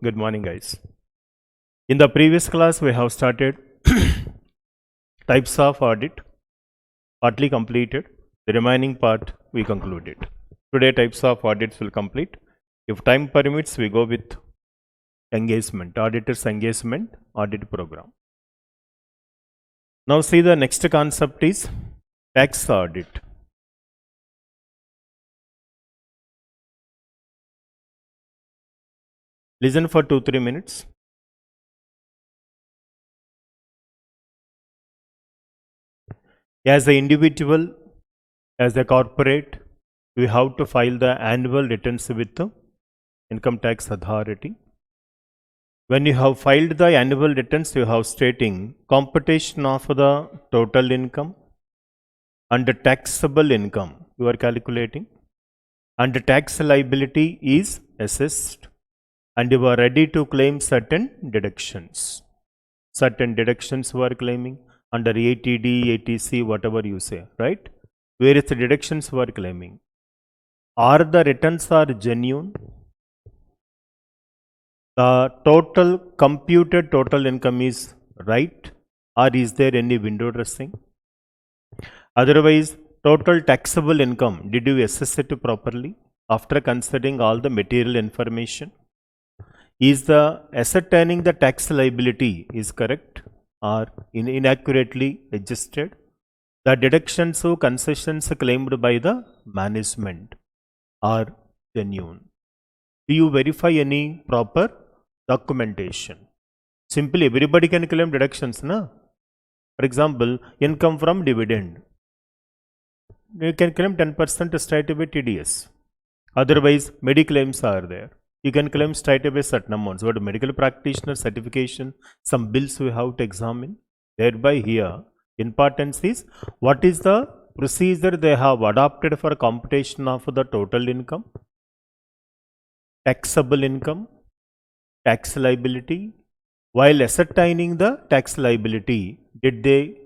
Good morning, guys. In the previous class, we have started types of audit, partly completed. The remaining part we concluded. Today, types of audits will complete. If time permits, we go with engagement, auditor's engagement audit program. Now, see the next concept is tax audit. Listen for 2-3 minutes. As an individual, as a corporate, we have to file the annual returns with the income tax authority. When you have filed the annual returns, you have stating computation of the total income and the taxable income you are calculating, and the tax liability is assessed, and you are ready to claim certain deductions. Certain deductions you are claiming under ATD, ATC, whatever you say, right? Various deductions you are claiming. Are the returns are genuine? The total computed total income is right, or is there any window dressing? Otherwise, total taxable income, did you assess it properly after considering all the material information? Is the ascertaining the tax liability is correct or inaccurately adjusted? The deductions or concessions claimed by the management are genuine. Do you verify any proper documentation? Simply everybody can claim deductions, na? For example, income from dividend. You can claim 10% straight away TDS. Otherwise, mediclaims are there. You can claim straight away certain amounts. But medical practitioner certification, some bills we have to examine. Thereby here, importance is what is the procedure they have adopted for computation of the total income, taxable income, tax liability. While ascertaining the tax liability, did they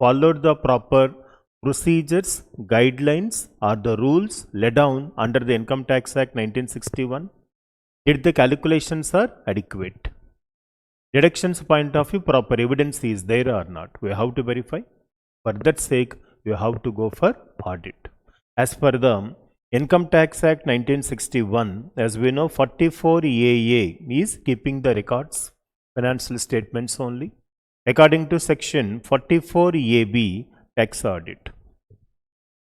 follow the proper procedures, guidelines, or the rules laid down under the Income Tax Act 1961? Did the calculations are adequate? Deductions point of view, proper evidence is there or not? We have to verify. For that sake, you have to go for audit. As per the Income Tax Act 1961, as we know, 44AA is keeping the records, financial statements only. According to section 44AB, tax audit.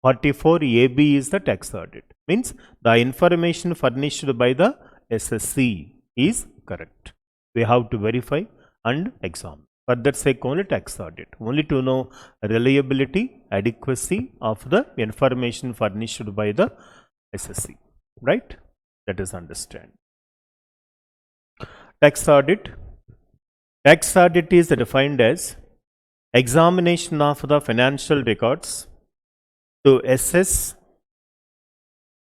44AB is the tax audit. Means the information furnished by the SSC is correct. We have to verify and examine. For that sake only tax audit. Only to know reliability, adequacy of the information furnished by the SSC. Right? Let us understand. Tax audit. Tax audit is defined as examination of the financial records to assess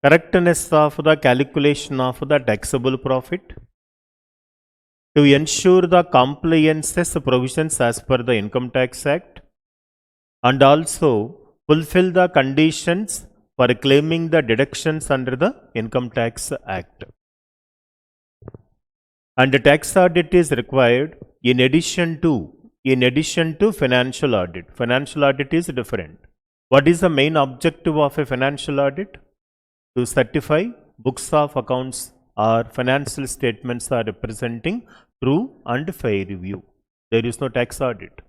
correctness of the calculation of the taxable profit, to ensure the compliances provisions as per the Income Tax Act, and also fulfill the conditions for claiming the deductions under the Income Tax Act. And the tax audit is required in addition to financial audit. Financial audit is different. What is the main objective of a financial audit? To certify books of accounts or financial statements are representing true and fair review. There is no tax audit.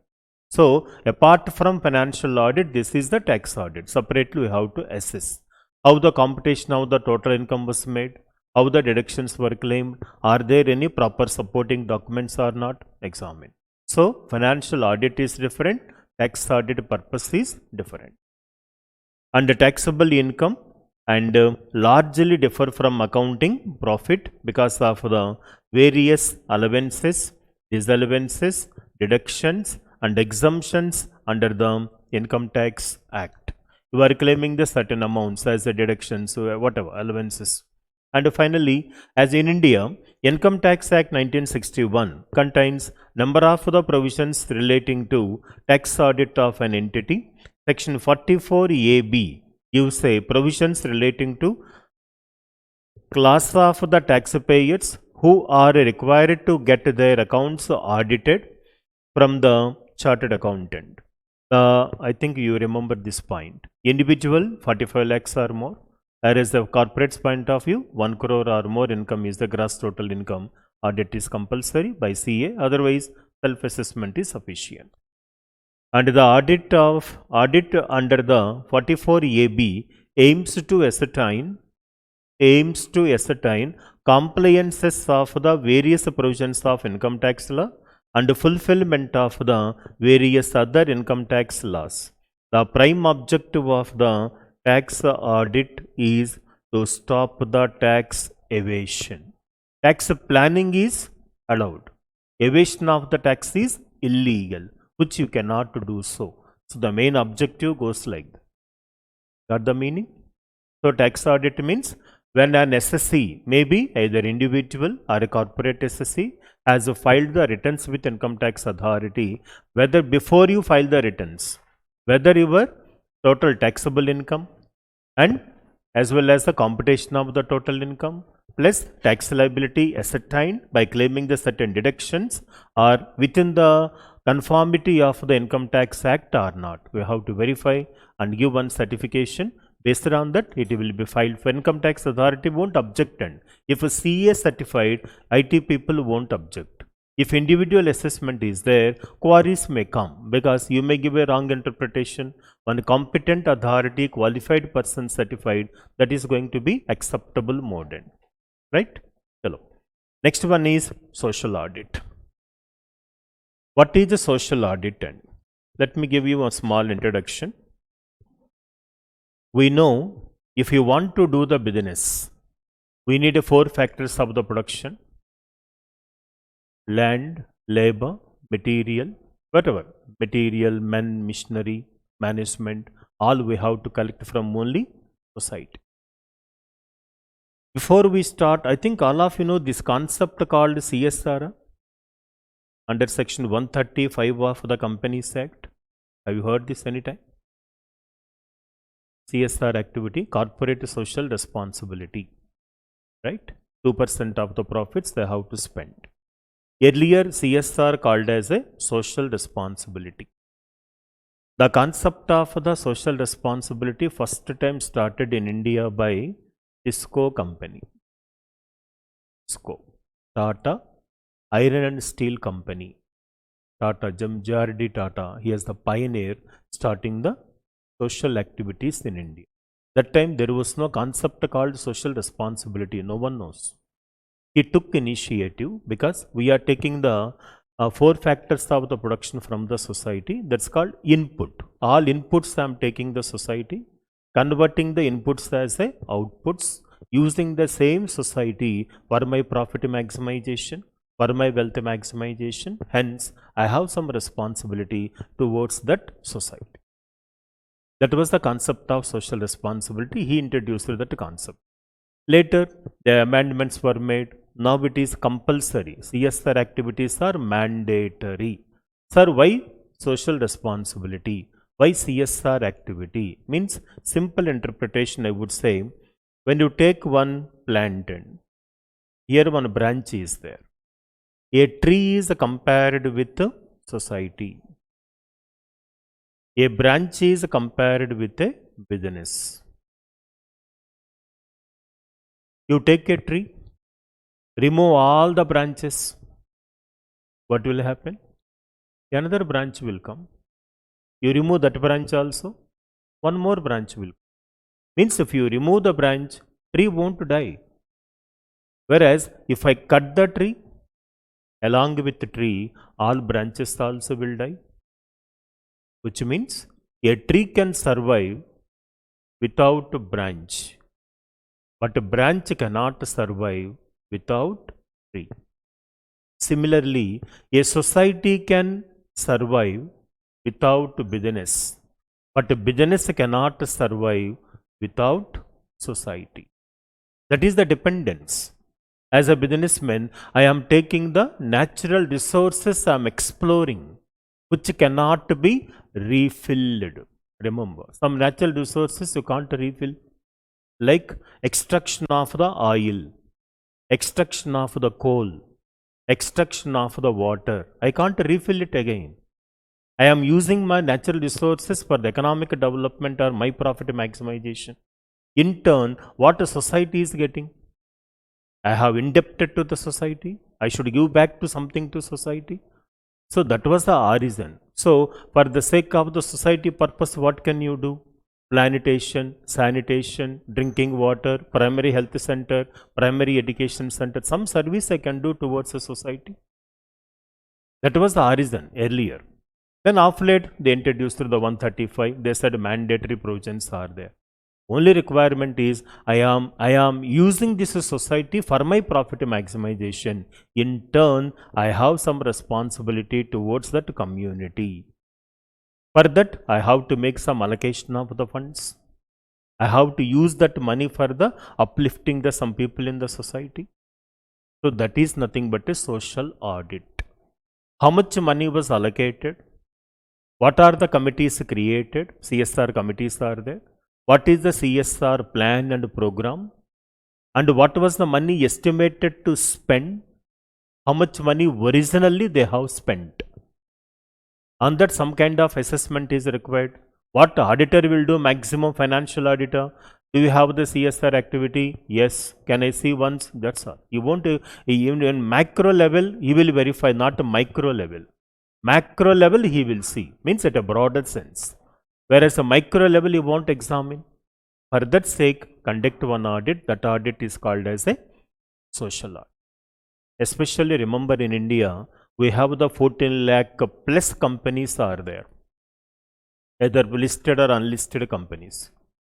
So, apart from financial audit, this is the tax audit. Separately, we have to assess how the computation of the total income was made, how the deductions were claimed, are there any proper supporting documents or not, examine. So, financial audit is different, tax audit purpose is different. And the taxable income and largely differ from accounting profit because of the various allowances, disallowances, deductions and exemptions under the Income Tax Act. You are claiming the certain amounts as a deductions, whatever, allowances. And finally, as in India, Income Tax Act 1961 contains number of the provisions relating to tax audit of an entity. Section 44AB gives a provisions relating to class of the taxpayers who are required to get their accounts audited from the chartered accountant. I think you remember this point. Individual 45 lakhs or more, whereas the corporate's point of view 1 crore or more income is the gross total income. Audit is compulsory by CA, otherwise self-assessment is sufficient. And the audit under the 44 AB aims to ascertain compliances of the various provisions of income tax law and fulfillment of the various other income tax laws. The prime objective of the tax audit is to stop the tax evasion. Tax planning is allowed. Evasion of the tax is illegal, which you cannot do so. So the main objective goes like that. Got the meaning? So tax audit means when an SSC, maybe either individual or a corporate SSC, has filed the returns with income tax authority, whether before you file the returns, whether your total taxable income and as well as the computation of the total income plus tax liability ascertained by claiming the certain deductions are within the conformity of the Income Tax Act or not. We have to verify and give one certification. Based on that, it will be filed for income tax authority won't object. And if a CA certified, IT people won't object. If individual assessment is there, queries may come because you may give a wrong interpretation. One competent authority, qualified person certified, that is going to be acceptable mode. Right? Hello. Next one is social audit. What is the social audit? And let me give you a small introduction. We know if you want to do the business, we need 4 factors of the production: land, labor, material, whatever, material, men, machinery, management, all we have to collect from only society. Before we start, I think all of you know this concept called CSR under section 135 of the Companies Act. Have you heard this anytime? CSR activity, corporate social responsibility, right? 2% of the profits they have to spend. Earlier, CSR called as a social responsibility. The concept of the social responsibility first time started in India by Tisco company. Tisco, Tata Iron and Steel Company. Tata, Jamjardi Tata, he is the pioneer starting the social activities in India. That time there was no concept called social responsibility, no one knows. He took initiative because we are taking the 4 factors of the production from the society, that's called input. All inputs I am taking the society, converting the inputs as a outputs, using the same society for my profit maximization, for my wealth maximization. Hence, I have some responsibility towards that society. That was the concept of social responsibility. He introduced that concept. Later, the amendments were made. Now it is compulsory. CSR activities are mandatory. Sir, why social responsibility? Why CSR activity? Means simple interpretation, I would say, when you take one plant and here one branch is there. A tree is compared with society. A branch is compared with a business. You take a tree, remove all the branches. What will happen? Another branch will come. You remove that branch also, one more branch will come. Means if you remove the branch, tree won't die. Whereas if I cut the tree, along with the tree, all branches also will die. Which means a tree can survive without a branch, but a branch cannot survive without tree. Similarly, a society can survive without business, but a business cannot survive without society. That is the dependence. As a businessman, I am taking the natural resources I am exploring, which cannot be refilled. Remember, some natural resources you can't refill, like extraction of the oil. extraction of the coal, extraction of the water. I can't refill it again. I am using my natural resources for the economic development or my profit maximization. In turn, what the society is getting? I have indebted to the society. I should give back to something to society. So that was the origin. So for the sake of the society purpose, what can you do? Sanitation, sanitation, drinking water, primary health center, primary education center, some service I can do towards the society. That was the origin earlier. Then of late, they introduced through the 135, they said mandatory provisions are there. Only requirement is I am using this society for my profit maximization. In turn, I have some responsibility towards that community. For that, I have to make some allocation of the funds. I have to use that money for the uplifting the some people in the society. So that is nothing but a social audit. How much money was allocated? What are the committees created? CSR committees are there. What is the CSR plan and program? And what was the money estimated to spend? How much money originally they have spent? On that, some kind of assessment is required. What auditor will do? Maximum financial auditor. Do you have the CSR activity? Yes. Can I see once? That's all. You won't, even in macro level, he will verify, not a micro level. Macro level he will see, means at a broader sense. Whereas a micro level you won't examine. For that sake, conduct one audit. That audit is called as a social audit. Especially remember in India, we have the 14 lakh plus companies are there. Either listed or unlisted companies.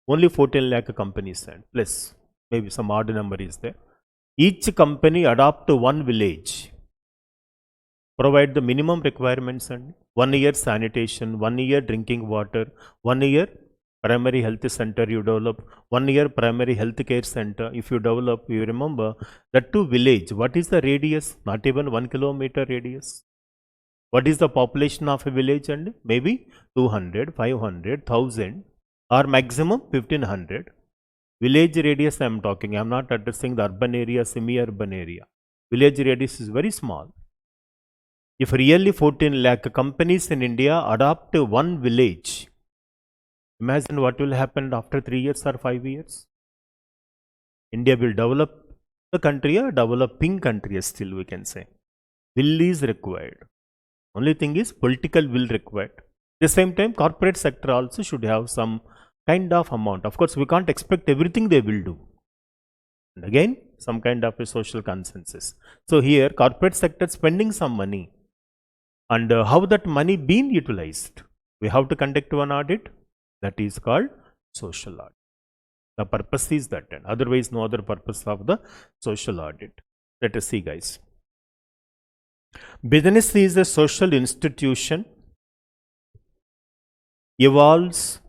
Only 14 lakh companies and plus, maybe some odd number is there. Each company adopt one village. Provide the minimum requirements and 1 year sanitation, 1 year drinking water, 1 year primary health center you develop, 1 year primary health care center. If you develop, you remember that to village, what is the radius? Not even 1 kilometer radius. What is the population of a village? And maybe 200, 500, 1000 or maximum 1500. Village radius I am talking. I am not addressing the urban area, semi-urban area. Village radius is very small. If really 14 lakh companies in India adopt one village, imagine what will happen after 3 years or 5 years. India will develop the country, a developing country still we can say. Will is required. Only thing is political will required. At the same time, corporate sector also should have some kind of amount. Of course, we can't expect everything they will do. And again, some kind of a social consensus. So here, corporate sector spending some money. And how that money been utilized? We have to conduct one audit. That is called social audit. The purpose is that, and otherwise no other purpose of the social audit. Let us see, guys. Business is a social institution, evolves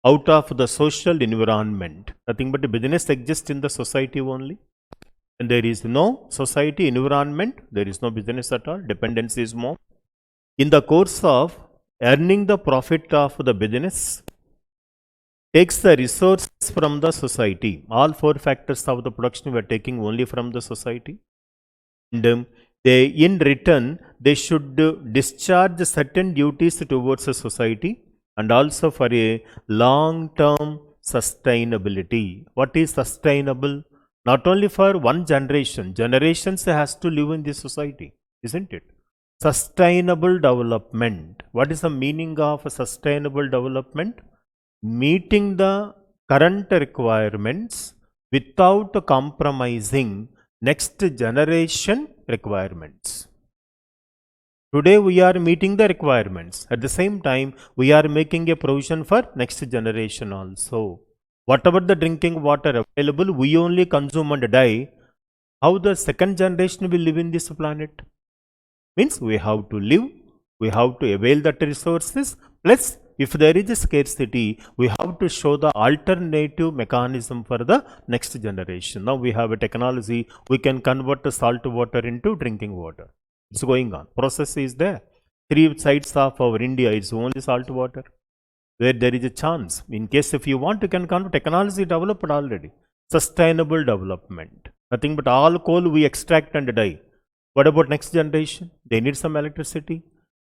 out of the social environment. Nothing but business exists in the society only. And there is no society environment, there is no business at all. Dependency is more. In the course of earning the profit of the business, takes the resources from the society. All 4 factors of the production we are taking only from the society. And they, in return, they should discharge certain duties towards the society and also for a long-term sustainability. What is sustainable? Not only for one generation. Generations has to live in this society, isn't it? Sustainable development. What is the meaning of sustainable development? Meeting the current requirements without compromising next generation requirements. Today we are meeting the requirements. At the same time, we are making a provision for next generation also. Whatever the drinking water available, we only consume and die. How the second generation will live in this planet? Means we have to live, we have to avail that resources, plus if there is a scarcity, we have to show the alternative mechanism for the next generation. Now we have a technology, we can convert the salt water into drinking water. It's going on. Process is there. 3 sides of our India is only salt water, where there is a chance. In case if you want, you can convert. Technology developed already. Sustainable development. Nothing but all coal we extract and die. What about next generation? They need some electricity.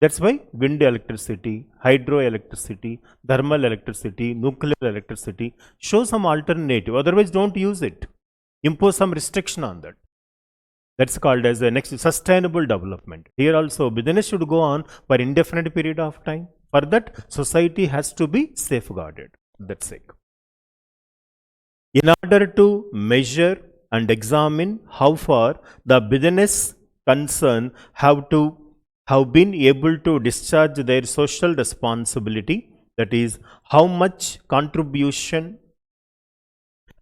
That's why wind electricity, hydroelectricity, thermal electricity, nuclear electricity, show some alternative. Otherwise, don't use it. Impose some restriction on that. That's called as the next sustainable development. Here also, business should go on for indefinite period of time. For that, society has to be safeguarded. That's it. In order to measure and examine how far the business concern have been able to discharge their social responsibility, that is, how much contribution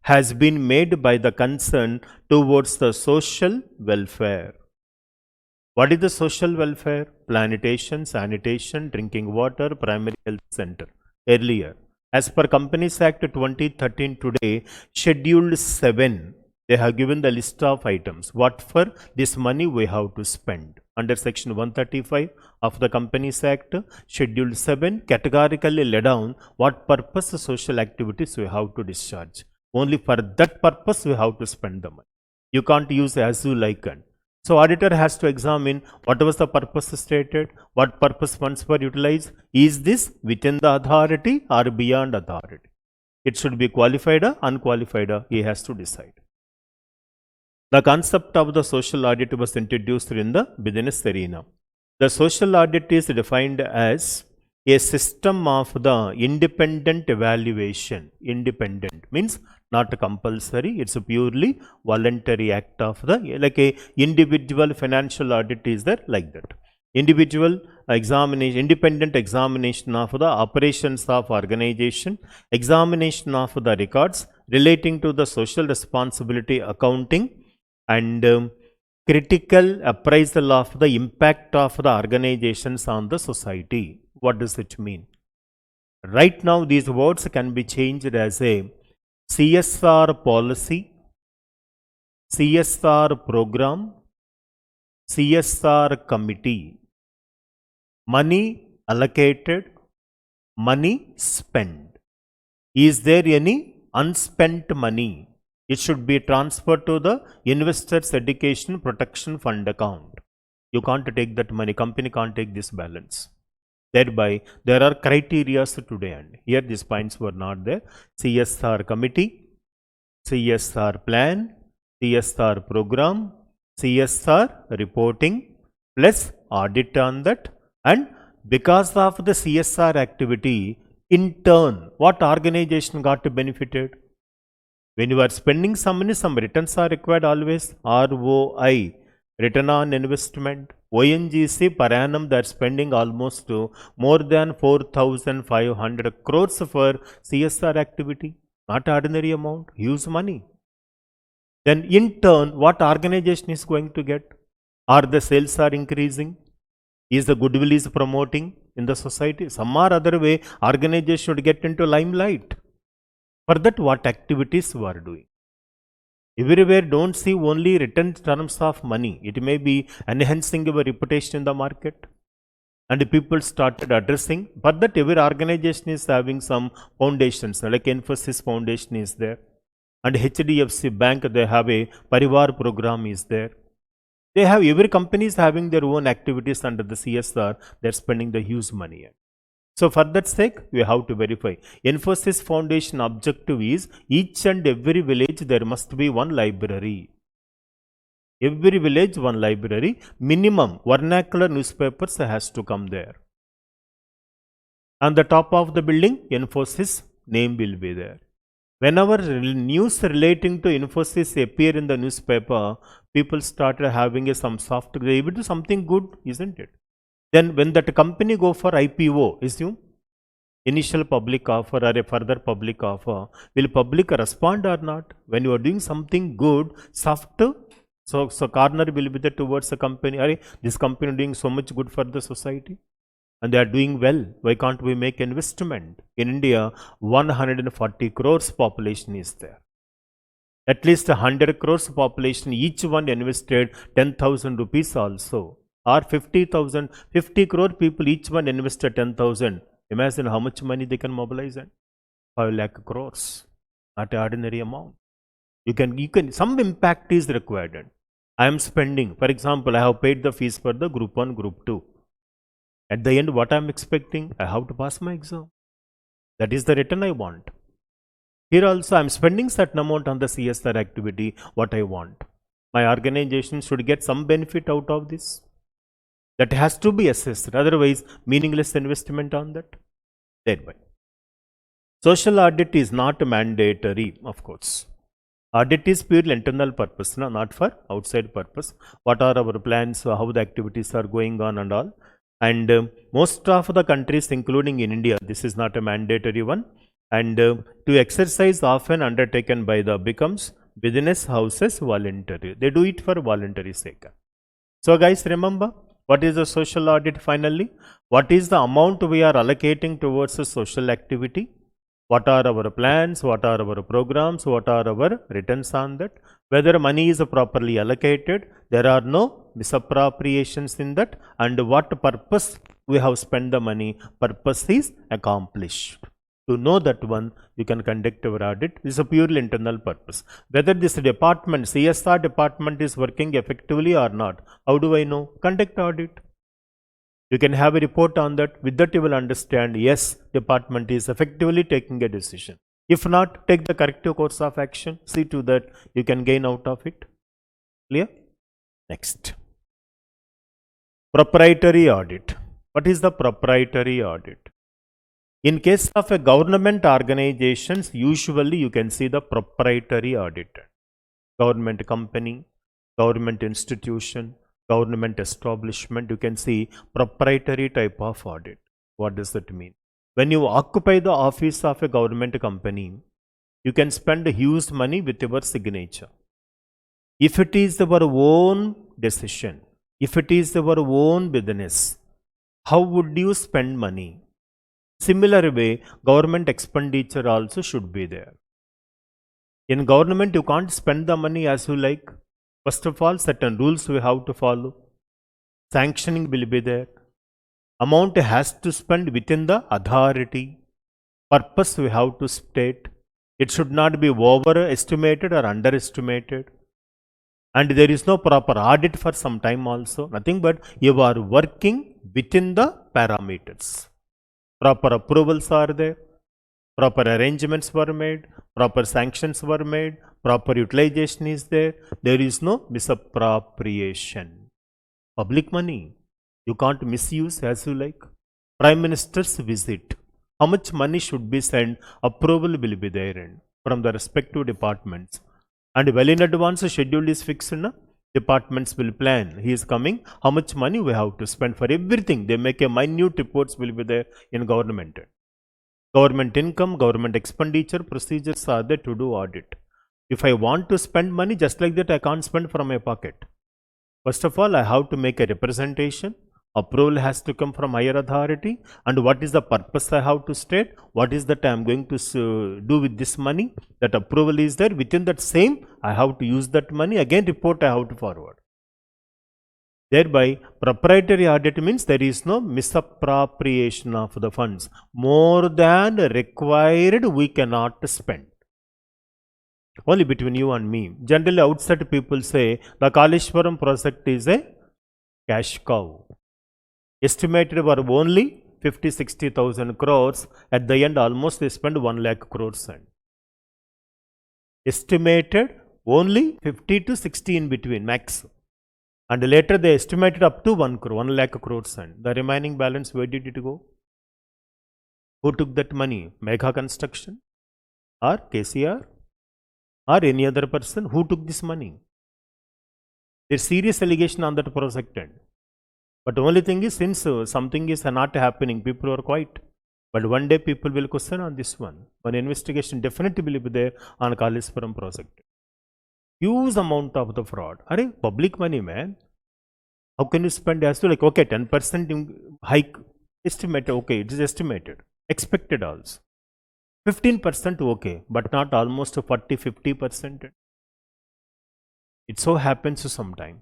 has been made by the concern towards the social welfare. What is the social welfare? Sanitation, sanitation, drinking water, primary health center. Earlier, as per Companies Act 2013 today, Schedule 7, they have given the list of items. What for this money we have to spend. Under Section 135 of the Companies Act, Schedule 7 categorically laid down what purpose social activities we have to discharge. Only for that purpose we have to spend the money. You can't use as you like. So auditor has to examine what was the purpose stated, what purpose funds were utilized, is this within the authority or beyond authority. It should be qualified or unqualified, he has to decide. The concept of the social audit was introduced in the business arena. The social audit is defined as a system of the independent evaluation. Independent means not compulsory, it's a purely voluntary act of the, like a individual financial audit is there, like that. Individual examination, independent examination of the operations of organization, examination of the records relating to the social responsibility accounting, and critical appraisal of the impact of the organizations on the society. What does it mean? Right now, these words can be changed as a CSR policy, CSR program, CSR committee. Money allocated, money spent. Is there any unspent money? It should be transferred to the Investors Education Protection Fund account. You can't take that money, company can't take this balance. Thereby, there are criteria today, and here these points were not there. CSR committee, CSR plan, CSR program, CSR reporting, plus audit on that. And because of the CSR activity, in turn, what organization got benefited? When you are spending some money, some returns are required always. ROI, return on investment. ONGC per annum they are spending almost more than 4,500 crores for CSR activity. Not ordinary amount, huge money. Then in turn, what organization is going to get? Are the sales are increasing? Is the goodwill is promoting in the society? Some or other way, organization should get into limelight. For that, what activities we are doing? Everywhere, don't see only written terms of money. It may be enhancing your reputation in the market. And people started addressing. For that, every organization is having some foundations, like Emphasis Foundation is there. And HDFC Bank, they have a Parivar program is there. They have, every company is having their own activities under the CSR. They are spending the huge money. So for that sake, we have to verify. Emphasis Foundation objective is each and every village there must be one library. Every village one library. Minimum vernacular newspapers has to come there. On the top of the building, Emphasis name will be there. Whenever news relating to Infosys appear in the newspaper, people started having some soft, they will do something good, isn't it? Then when that company go for IPO, assume initial public offer or a further public offer, will public respond or not? When you are doing something good, soft, so corner will be there towards the company. This company doing so much good for the society. And they are doing well. Why can't we make investment? In India, 140 crores population is there. At least 100 crores population, each one invested 10,000 rupees also. Or 50,000, 50 crore people, each one invested 10,000. Imagine how much money they can mobilize. 5 lakh crores. Not an ordinary amount. Some impact is required. I am spending, for example, I have paid the fees for the group 1, group 2. At the end, what I am expecting? I have to pass my exam. That is the return I want. Here also, I am spending certain amount on the CSR activity, what I want. My organization should get some benefit out of this. That has to be assessed. Otherwise, meaningless investment on that. Thereby. Social audit is not mandatory, of course. Audit is purely internal purpose, no? Not for outside purpose. What are our plans, how the activities are going on and all. And most of the countries, including in India, this is not a mandatory one. And to exercise often undertaken by the becomes business houses voluntary. They do it for voluntary sake. So guys, remember, what is the social audit finally? What is the amount we are allocating towards a social activity? What are our plans? What are our programs? What are our returns on that? Whether money is properly allocated, there are no misappropriations in that, and what purpose we have spent the money, purpose is accomplished. To know that one, you can conduct our audit. This is a purely internal purpose. Whether this department, CSR department is working effectively or not, how do I know? Conduct audit. You can have a report on that. With that, you will understand, yes, department is effectively taking a decision. If not, take the corrective course of action. See to that you can gain out of it. Clear? Next. Proprietary audit. What is the proprietary audit? In case of a government organizations, usually you can see the proprietary audit. Government company, government institution, government establishment, you can see proprietary type of audit. What does that mean? When you occupy the office of a government company, you can spend huge money with your signature. If it is our own decision, if it is our own business, how would you spend money? Similar way, government expenditure also should be there. In government, you can't spend the money as you like. First of all, certain rules we have to follow. Sanctioning will be there. Amount has to spend within the authority. Purpose we have to state. It should not be overestimated or underestimated. And there is no proper audit for some time also. Nothing but you are working within the parameters. Proper approvals are there. Proper arrangements were made. Proper sanctions were made. Proper utilization is there. There is no misappropriation. Public money, you can't misuse as you like. Prime Minister's visit, how much money should be sent, approval will be there in, from the respective departments. And well in advance, a schedule is fixed. Departments will plan. He is coming, how much money we have to spend for everything. They make a minute reports will be there in government. Government income, government expenditure, procedures are there to do audit. If I want to spend money just like that, I can't spend from my pocket. First of all, I have to make a representation. Approval has to come from higher authority. And what is the purpose I have to state? What is that I am going to do with this money? That approval is there. Within that same, I have to use that money. Again, report I have to forward. Thereby, proprietary audit means there is no misappropriation of the funds. More than required, we cannot spend. Only between you and me. Generally, outside people say the Kaleshwaram project is a cash cow. Estimated were only 50-60,000 crores. At the end, almost they spend 1 lakh crores. Estimated only 50 to 60 in between, max. And later they estimated up to 1 crore, 1 lakh crores. And the remaining balance, where did it go? Who took that money? Mega Construction or KCR? Or any other person who took this money? There's serious allegation on that project end. But the only thing is, since something is not happening, people are quiet. But one day people will question on this one. One investigation definitely will be there on Kaleshwaram project. Huge amount of the fraud. Are public money, man. How can you spend as well? Like, okay, 10% hike estimated. Okay, it is estimated. Expected also. 15% okay, but not almost 40-50%. It so happens sometime.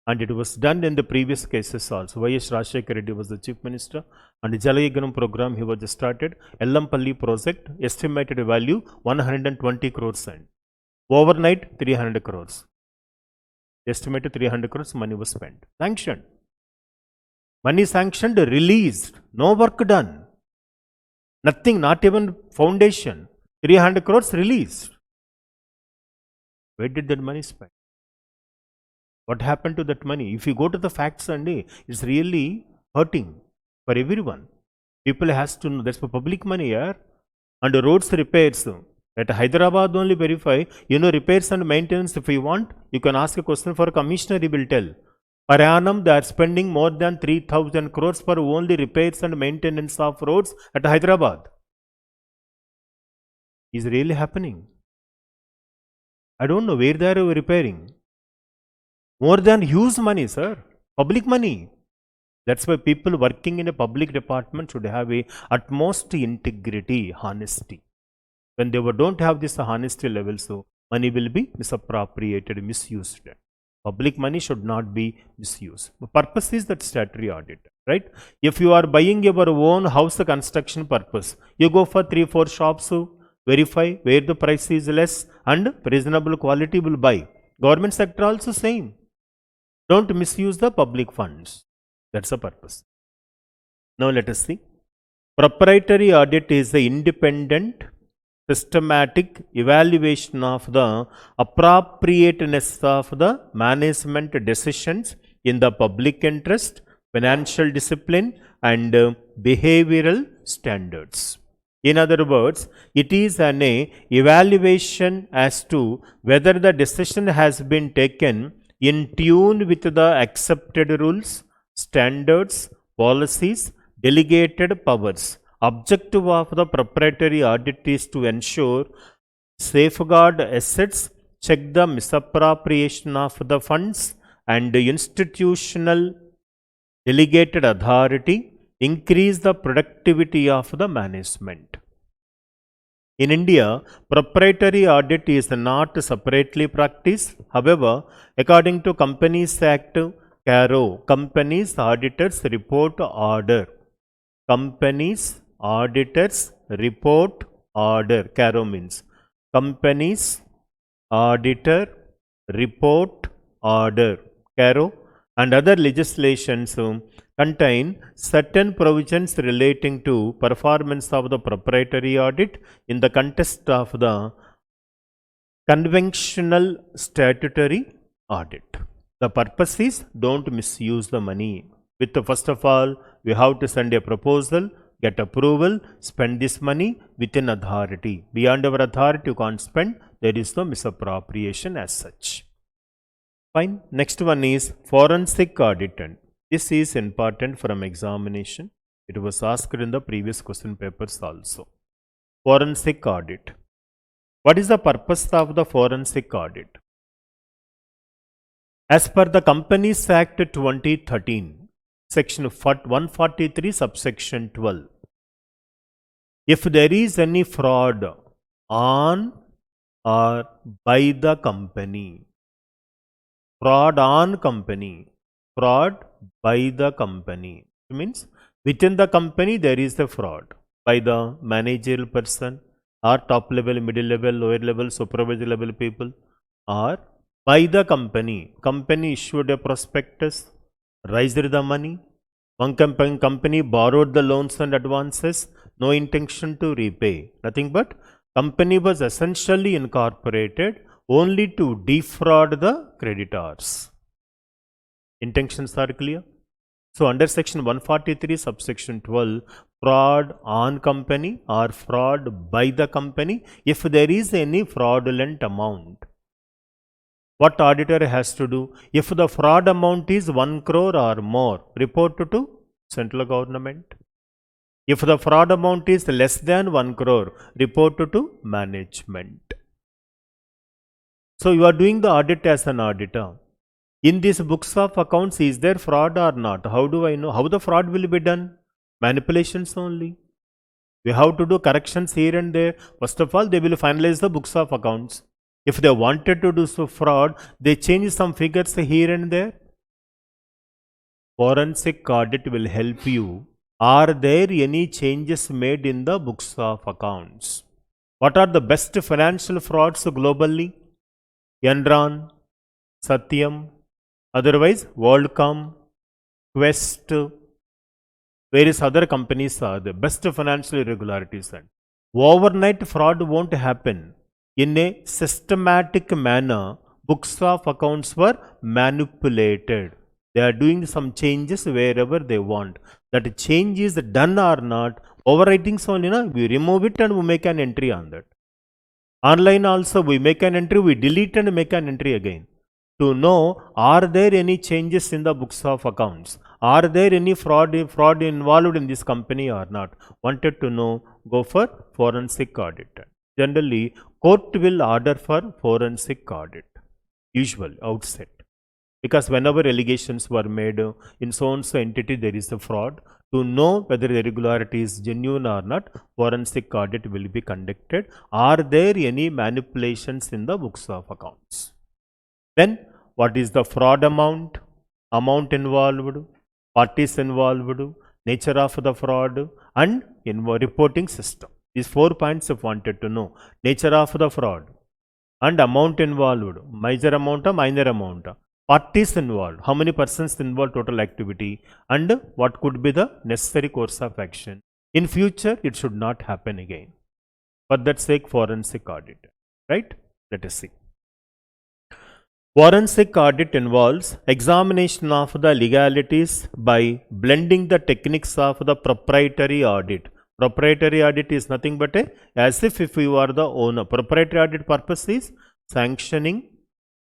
And it was done in the previous cases also. Y.S. Rajshekar Reddy was the Chief Minister, and the Jalayaganam program he was started. Ellampalli project, estimated value 120 crores. Overnight, 300 crores. Estimated 300 crores money was spent. Sanctioned. Money sanctioned, released. No work done. Nothing, not even foundation. 300 crores released. Where did that money spend? What happened to that money? If you go to the facts, it's really hurting for everyone. People has to know that's for public money here. And roads repairs. At Hyderabad only verify, repairs and maintenance if you want, you can ask a question for a commissioner, he will tell. Per annum, they are spending more than 3,000 crores for only repairs and maintenance of roads at Hyderabad. Is really happening? I don't know where they are repairing. More than huge money, sir. Public money. That's why people working in a public department should have a utmost integrity, honesty. When they don't have this honesty level, so money will be misappropriated, misused. Public money should not be misused. The purpose is that statutory audit, right? If you are buying your own house construction purpose, you go for 3-4 shops, verify where the price is less and reasonable quality will buy. Government sector also same. Don't misuse the public funds. That's the purpose. Now let us see. Proprietary audit is the independent, systematic evaluation of the appropriateness of the management decisions in the public interest, financial discipline, and behavioral standards. In other words, it is an evaluation as to whether the decision has been taken in tune with the accepted rules, standards, policies, delegated powers. Objective of the proprietary audit is to ensure safeguard assets, check the misappropriation of the funds, and institutional delegated authority, increase the productivity of the management. In India, proprietary audit is not separately practiced. However, according to Companies Act, CARO, Companies Auditors Report Order. Companies Auditors Report Order. CARO means Companies Auditor Report Order. CARO and other legislations contain certain provisions relating to performance of the proprietary audit in the context of the conventional statutory audit. The purpose is don't misuse the money. First of all, we have to send a proposal, get approval, spend this money within authority. Beyond our authority, you can't spend. There is no misappropriation as such. Fine. Next one is forensic auditant. This is important from examination. It was asked in the previous question papers also. Forensic audit. What is the purpose of the forensic audit? As per the Companies Act 2013, Section 143, subsection 12, if there is any fraud on or by the company, fraud on company, fraud by the company, it means within the company there is a fraud by the managerial person or top level, middle level, lower level, supervisory level people, or by the company. Company issued a prospectus, raised the money. One company borrowed the loans and advances, no intention to repay. Nothing but company was essentially incorporated only to defraud the creditors. Intentions are clear. So under section 143 subsection 12, fraud on company or fraud by the company, if there is any fraudulent amount, what auditor has to do? If the fraud amount is 1 crore or more, report to central government. If the fraud amount is less than 1 crore, report to management. So you are doing the audit as an auditor. In these books of accounts, is there fraud or not? How do I know? How the fraud will be done? Manipulations only. We have to do corrections here and there. First of all, they will finalize the books of accounts. If they wanted to do so fraud, they change some figures here and there. Forensic audit will help you. Are there any changes made in the books of accounts? What are the best financial frauds globally? Enron, Satyam, otherwise WorldCom, Quest, various other companies are the best financial irregularities. And overnight fraud won't happen. In a systematic manner, books of accounts were manipulated. They are doing some changes wherever they want. That change is done or not, overwriting only, we remove it and we make an entry on that. Online also we make an entry, we delete and make an entry again. To know, are there any changes in the books of accounts? Are there any fraud involved in this company or not? Wanted to know, go for forensic audit. Generally, court will order for forensic audit, usual outset. Because whenever allegations were made in so-and-so entity there is a fraud, to know whether the irregularity is genuine or not, forensic audit will be conducted. Are there any manipulations in the books of accounts? Then, what is the fraud amount involved, parties involved, nature of the fraud, and reporting system. These 4 points I wanted to know. Nature of the fraud and amount involved, major amount or minor amount, parties involved, how many persons involved, total activity, and what could be the necessary course of action. In future, it should not happen again. For that sake, forensic audit, right? Let us see. Forensic audit involves examination of the legalities by blending the techniques of the proprietary audit. Proprietary audit is nothing but as if you are the owner. Proprietary audit purpose is sanctioning,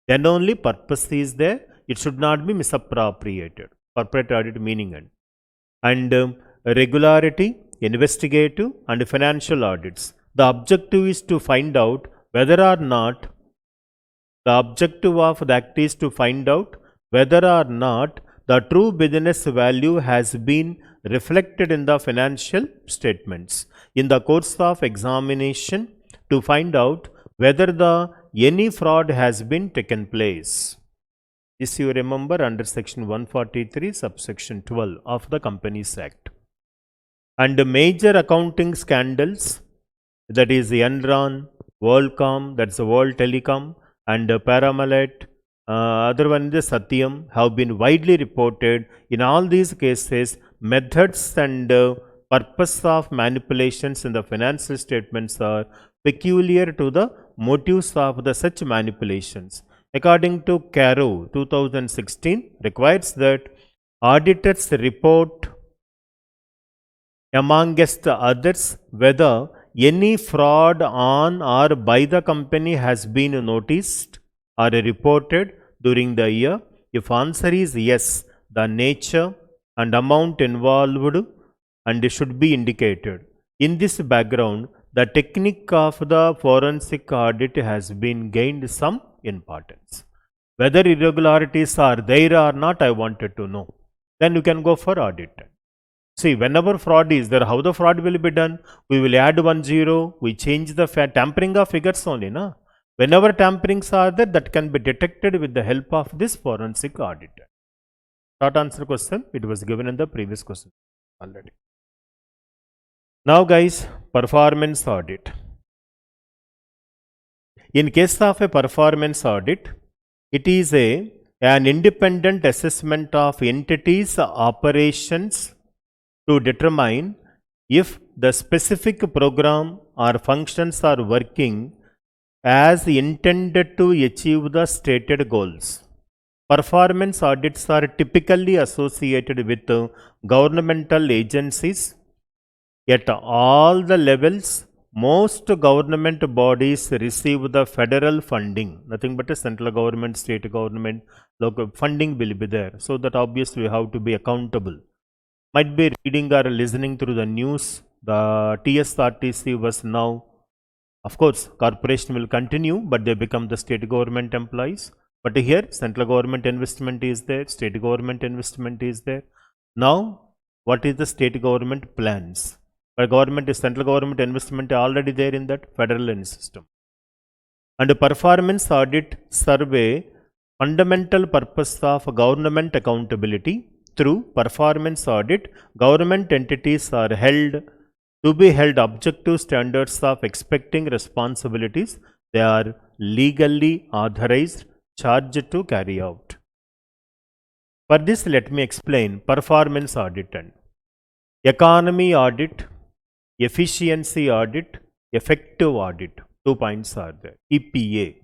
then only purpose is there. It should not be misappropriated. Proprietary audit meaning and regularity, investigative and financial audits. The objective is to find out whether or not the objective of the act is to find out whether or not the true business value has been reflected in the financial statements. In the course of examination, to find out whether any fraud has been taken place. This you remember under section 143 subsection 12 of the Companies Act. And major accounting scandals, that is Enron, WorldCom, that's the World Telecom, and Paramalet, other one is Satyam, have been widely reported. In all these cases, methods and purpose of manipulations in the financial statements are peculiar to the motives of the such manipulations. According to Caro 2016, requires that auditors report amongst others whether any fraud on or by the company has been noticed or reported during the year. If answer is yes, the nature and amount involved and should be indicated. In this background, the technique of the forensic audit has been gained some importance. Whether irregularities are there or not, I wanted to know. Then you can go for audit. See, whenever fraud is there, how the fraud will be done? We will add 1 0, we change the tampering of figures only. Na? Whenever tamperings are there, that can be detected with the help of this forensic audit. Short answer question, it was given in the previous question already. Now guys, performance audit. In case of a performance audit, it is an independent assessment of entities' operations to determine if the specific program or functions are working as intended to achieve the stated goals. Performance audits are typically associated with governmental agencies at all the levels. Most government bodies receive the federal funding, nothing but a central government, state government, local funding will be there. So that obviously we have to be accountable. Might be reading or listening through the news, the TSRTC was now, of course, corporation will continue, but they become the state government employees. But here, central government investment is there, state government investment is there. Now, what is the state government plans? But government is central government investment already there in that federal system. And the performance audit survey fundamental purpose of government accountability. Through performance audit, government entities are held objective standards of expecting responsibilities. They are legally authorized charge to carry out. For this, let me explain performance audit and economy audit, efficiency audit, effective audit. 2 points are there. EPA.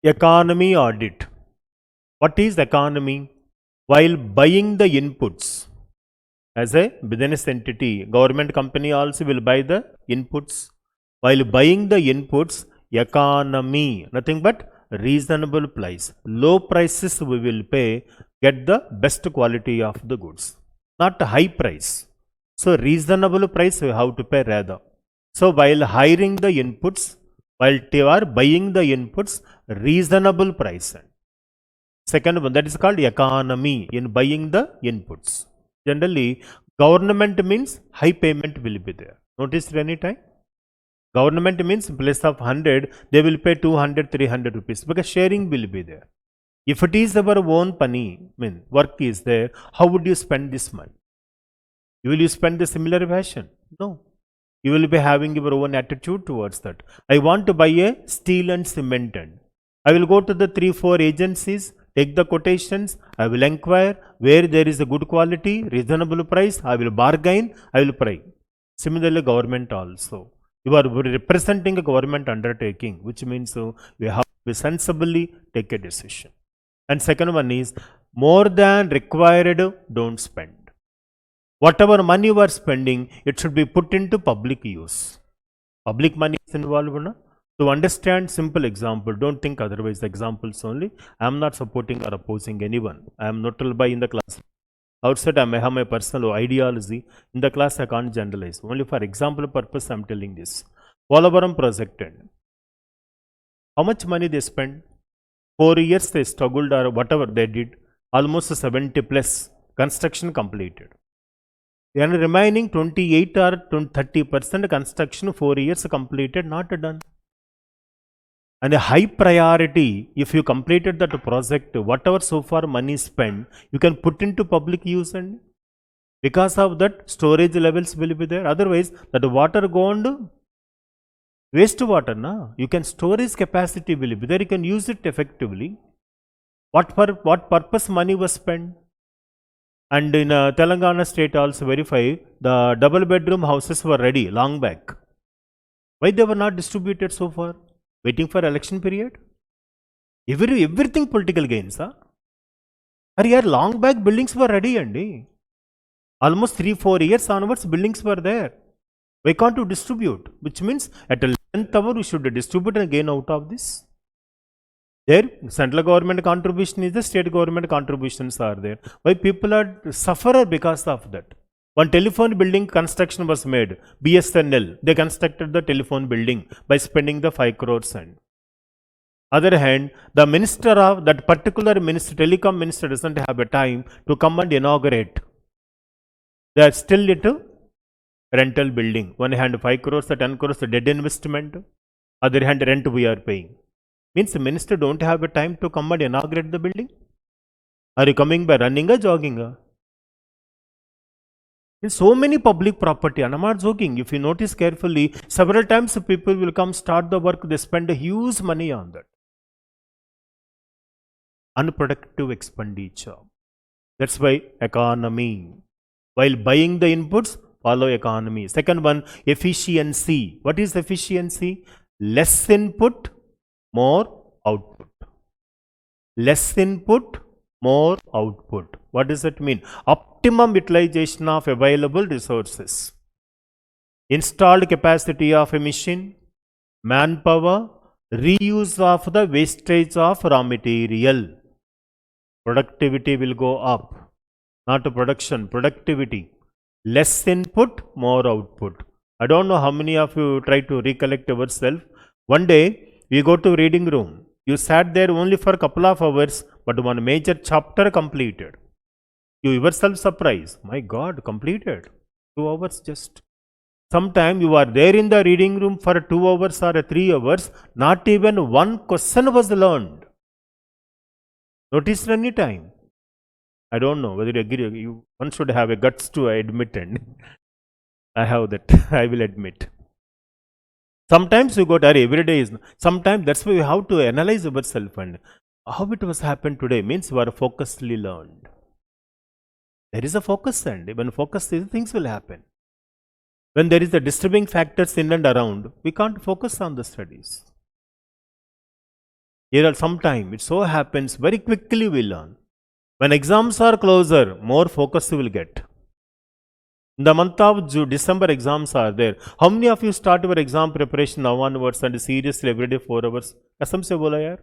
Economy audit. What is economy? While buying the inputs, as a business entity, government company also will buy the inputs. While buying the inputs, economy, nothing but reasonable price. Low prices we will pay, get the best quality of the goods. Not high price. So reasonable price we have to pay rather. So while hiring the inputs, while they are buying the inputs, reasonable price. Second one, that is called economy in buying the inputs. Generally, government means high payment will be there. Notice any time? Government means in place of 100, they will pay 200, 300 rupees because sharing will be there. If it is our own money, work is there, how would you spend this money? Will you spend the similar fashion? No. You will be having your own attitude towards that. I want to buy a steel and cement. And I will go to the 3-4 agencies, take the quotations, I will inquire where there is a good quality, reasonable price, I will bargain, I will pay. Similarly, government also. You are representing a government undertaking, which means you have to sensibly take a decision. And second one is, more than required, don't spend. Whatever money you are spending, it should be put into public use. Public money is involved. No? To understand simple example, don't think otherwise examples only. I am not supporting or opposing anyone. I am neutral by in the class. Outside I may have my personal ideology. In the class I can't generalize. Only for example purpose I am telling this. Polavaram project. How much money they spent? 4 years they struggled or whatever they did. Almost 70 plus construction completed. And remaining 28 or 30% construction 4 years completed, not done. And a high priority, if you completed that project, whatever so far money spent, you can put into public use, and because of that storage levels will be there. Otherwise, that water gone waste water, na? You can storage capacity will be there, you can use it effectively. What purpose money was spent? And in Telangana state also verify, the double bedroom houses were ready long back. Why they were not distributed so far? Waiting for election period? Everything political gains. Huh? Here long back buildings were ready and almost 3-4 years onwards buildings were there. Why can't you distribute? Which means at a 11th hour we should distribute and gain out of this. There, central government contribution is the state government contributions are there. Why people are sufferer because of that? One telephone building construction was made, BSNL, they constructed the telephone building by spending the 5 crores. And other hand, the minister of that particular minister, telecom minister doesn't have a time to come and inaugurate. They are still into rental building. One hand 5 crores, 10 crores, dead investment. Other hand rent we are paying. Means the minister don't have a time to come and inaugurate the building? Are you coming by running or jogging? In so many public property, and I'm not joking, if you notice carefully, several times people will come start the work, they spend a huge money on that. Unproductive expenditure. That's why economy. While buying the inputs, follow economy. Second one, efficiency. What is efficiency? Less input, more output. Less input, more output. What does that mean? Optimum utilization of available resources. Installed capacity of a machine, manpower, reuse of the wastage of raw material. Productivity will go up. Not production, productivity. Less input, more output. I don't know how many of you try to recollect yourself. One day, we go to reading room. You sat there only for a couple of hours, but one major chapter completed. You yourself surprised. My God, completed. 2 hours just. Sometime you are there in the reading room for 2 hours or 3 hours, not even one question was learned. Notice any time. I don't know whether you agree. One should have a guts to admit, and I have that. I will admit. Sometimes you got every day is, sometimes that's why we have to analyze ourselves and how it was happened today means we are focusedly learned. There is a focus, and when focus is, things will happen. When there is a disturbing factors in and around, we can't focus on the studies. Here are sometime it so happens very quickly we learn. When exams are closer, more focus you will get. In the month of December, exams are there. How many of you start your exam preparation now onwards and seriously every day 4 hours? कसम से बोला यार?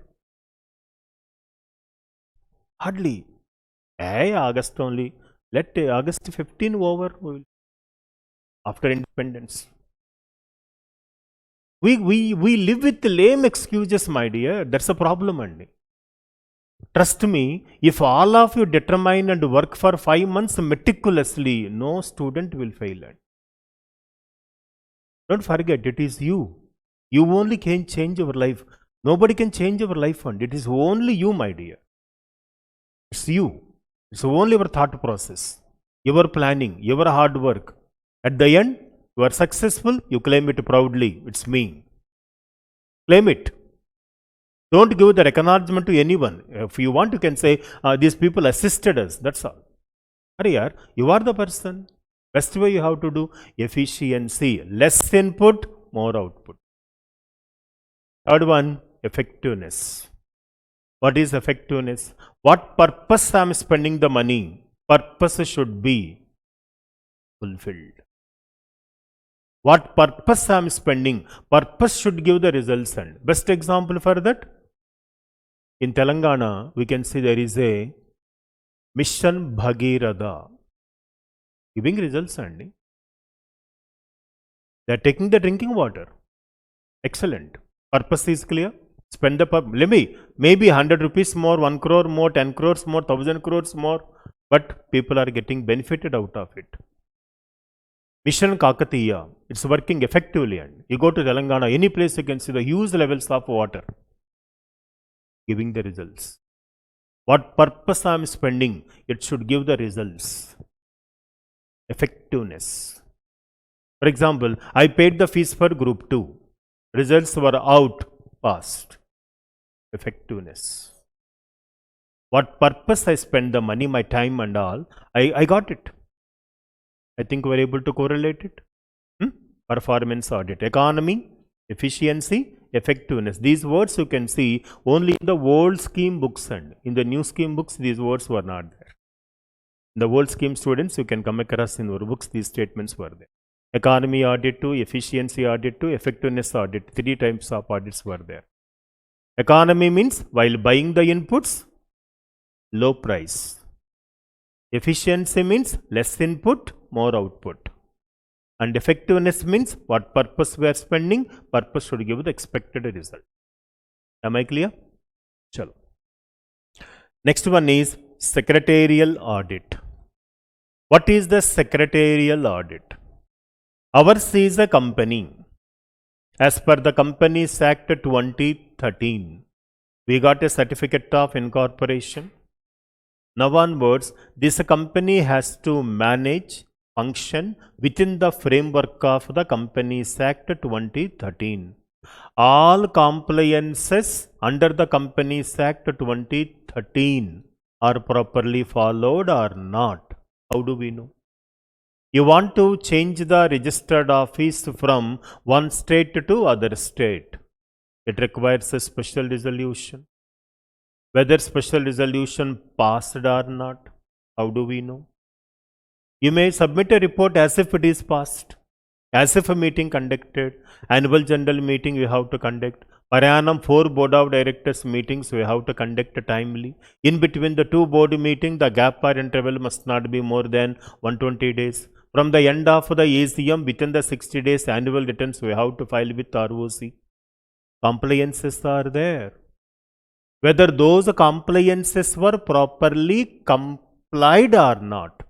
Hardly. Hey, August only. Let August 15 over after independence. We live with lame excuses, my dear. That's a problem, Andy. Trust me, if all of you determine and work for 5 months meticulously, no student will fail. Don't forget, it is you. You only can change your life. Nobody can change your life, and it is only you, my dear. It's you. It's only your thought process, your planning, your hard work. At the end, you are successful, you claim it proudly. It's me. Claim it. Don't give the acknowledgement to anyone. If you want, you can say, these people assisted us. That's all. Hurry, you are the person. Best way you have to do efficiency. Less input, more output. Third one, effectiveness. What is effectiveness? What purpose I am spending the money? Purpose should be fulfilled. What purpose I am spending? Purpose should give the results. And best example for that, in Telangana, we can see there is a Mission Bhagiratha giving results, and they are taking the drinking water. Excellent. Purpose is clear. Spend the maybe 100 rupees more, 1 crore more, 10 crores more, 1000 crores more, but people are getting benefited out of it. Mission Kakatiya, it's working effectively, and you go to Telangana, any place you can see the huge levels of water giving the results. What purpose I am spending, it should give the results. Effectiveness. For example, I paid the fees for group 2. Results were out fast. Effectiveness. What purpose I spend the money, my time and all, I got it. I think we are able to correlate it. Performance audit. Economy, efficiency, effectiveness. These words you can see only in the old scheme books, and in the new scheme books these words were not there. In the old scheme students, you can come across in your books these statements were there. Economy audit 2, efficiency audit 2, effectiveness audit. 3 types of audits were there. Economy means while buying the inputs, low price. Efficiency means less input, more output. And effectiveness means what purpose we are spending, purpose should give the expected result. Am I clear? Chalo. Next one is secretarial audit. What is the secretarial audit? Ours is a company. As per the Companies Act 2013, we got a certificate of incorporation. Now onwards, this company has to manage, function within the framework of the Companies Act 2013. All compliances under the Companies Act 2013 are properly followed or not. How do we know? You want to change the registered office from one state to other state. It requires a special resolution. Whether special resolution passed or not, how do we know? You may submit a report as if it is passed, as if a meeting conducted, annual general meeting we have to conduct, per annum 4 board of directors meetings we have to conduct timely. In between the 2 board meetings, the gap or interval must not be more than 120 days. From the end of the ACM, within the 60 days, annual returns we have to file with ROC. Compliances are there. Whether those compliances were properly complied or not,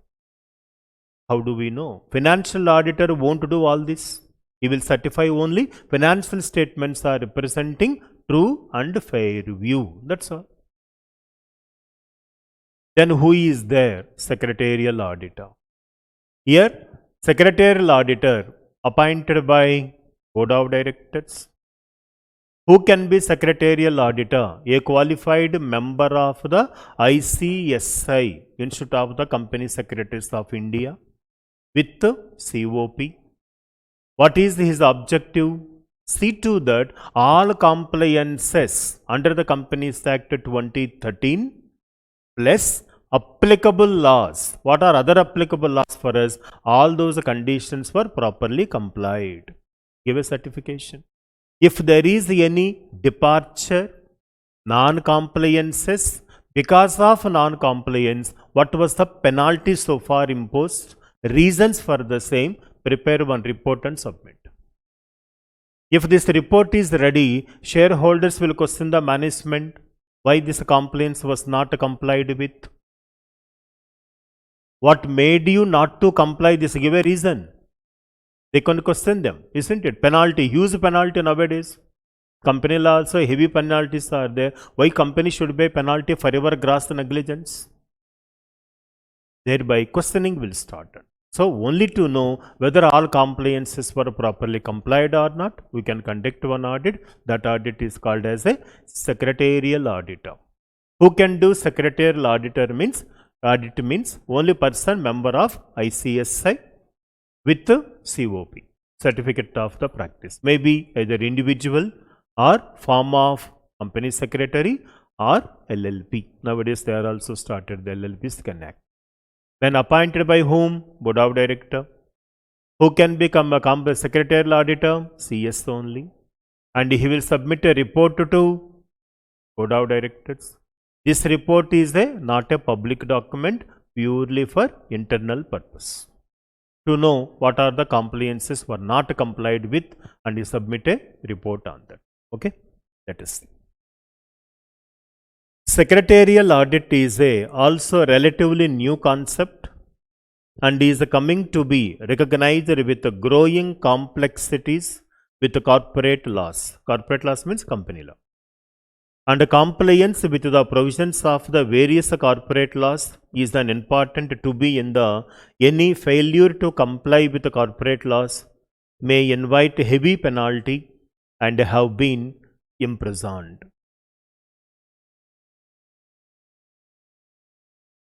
how do we know? Financial auditor won't do all this. He will certify only financial statements are representing true and fair view. That's all. Then who is there? Secretarial auditor. Here, secretarial auditor appointed by Board of Directors. Who can be secretarial auditor? A qualified member of the ICSI, Institute of the Company Secretaries of India, with COP. What is his objective? See to that all compliances under the Companies Act 2013 plus applicable laws. What are other applicable laws for us? All those conditions were properly complied. Give a certification. If there is any departure, non-compliances, because of non-compliance, what was the penalty so far imposed? Reasons for the same, prepare one report and submit. If this report is ready, shareholders will question the management why this compliance was not complied with. What made you not to comply? This give a reason. They can question them, isn't it? Penalty, huge penalty nowadays. Company law also heavy penalties are there. Why company should pay penalty for your gross negligence? Thereby questioning will start. So only to know whether all compliances were properly complied or not, we can conduct one audit. That audit is called as a secretarial auditor. Who can do secretarial auditor means? Audit means only person member of ICSI with COP, certificate of the practice. Maybe either individual or form of company secretary or LLP. Nowadays they are also started, the LLPs can act. When appointed by whom? Board of Director. Who can become a secretarial auditor? CS only. And he will submit a report to Board of Directors. This report is not a public document, purely for internal purpose. To know what are the compliances were not complied with, and you submit a report on that. Okay, let us see. Secretarial audit is also relatively new concept and is coming to be recognized with growing complexities with corporate laws. Corporate laws means company law. And compliance with the provisions of the various corporate laws is an important to be in the any failure to comply with the corporate laws may invite heavy penalty and have been imprisoned.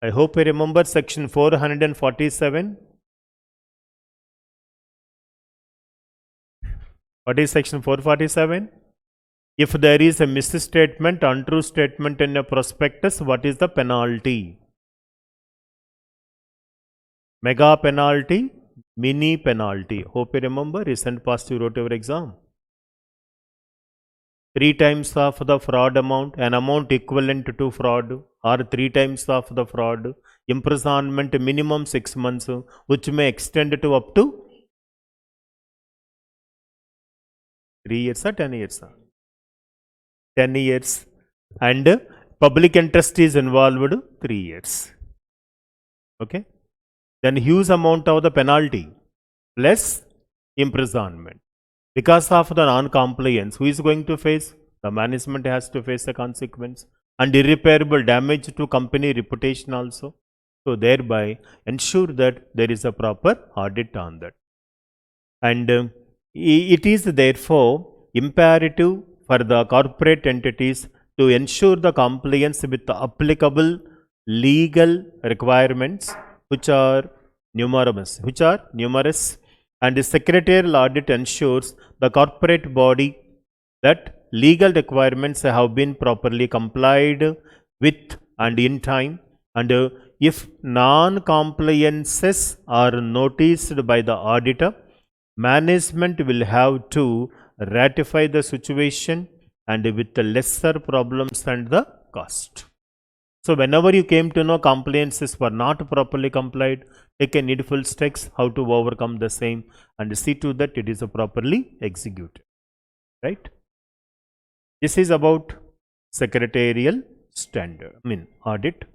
I hope you remember section 447. What is section 447? If there is a misstatement, untrue statement in a prospectus, what is the penalty? Mega penalty, mini penalty. Hope you remember, recent past you wrote your exam. 3 times of the fraud amount, an amount equivalent to fraud, or 3 times of the fraud, imprisonment minimum 6 months, which may extend to up to 3 years or 10 years. 10 years, and public interest is involved 3 years. Okay, then huge amount of the penalty plus imprisonment. Because of the non-compliance, who is going to face? The management has to face the consequence, and irreparable damage to company reputation also. So thereby ensure that there is a proper audit on that. And it is therefore imperative for the corporate entities to ensure the compliance with the applicable legal requirements, which are numerous, and the secretarial audit ensures the corporate body that legal requirements have been properly complied with and in time, and if non-compliances are noticed by the auditor, management will have to ratify the situation and with the lesser problems and the cost. So whenever you came to know compliances were not properly complied, take a needful steps how to overcome the same and see to that it is properly executed. Right? This is about secretarial standard, audit.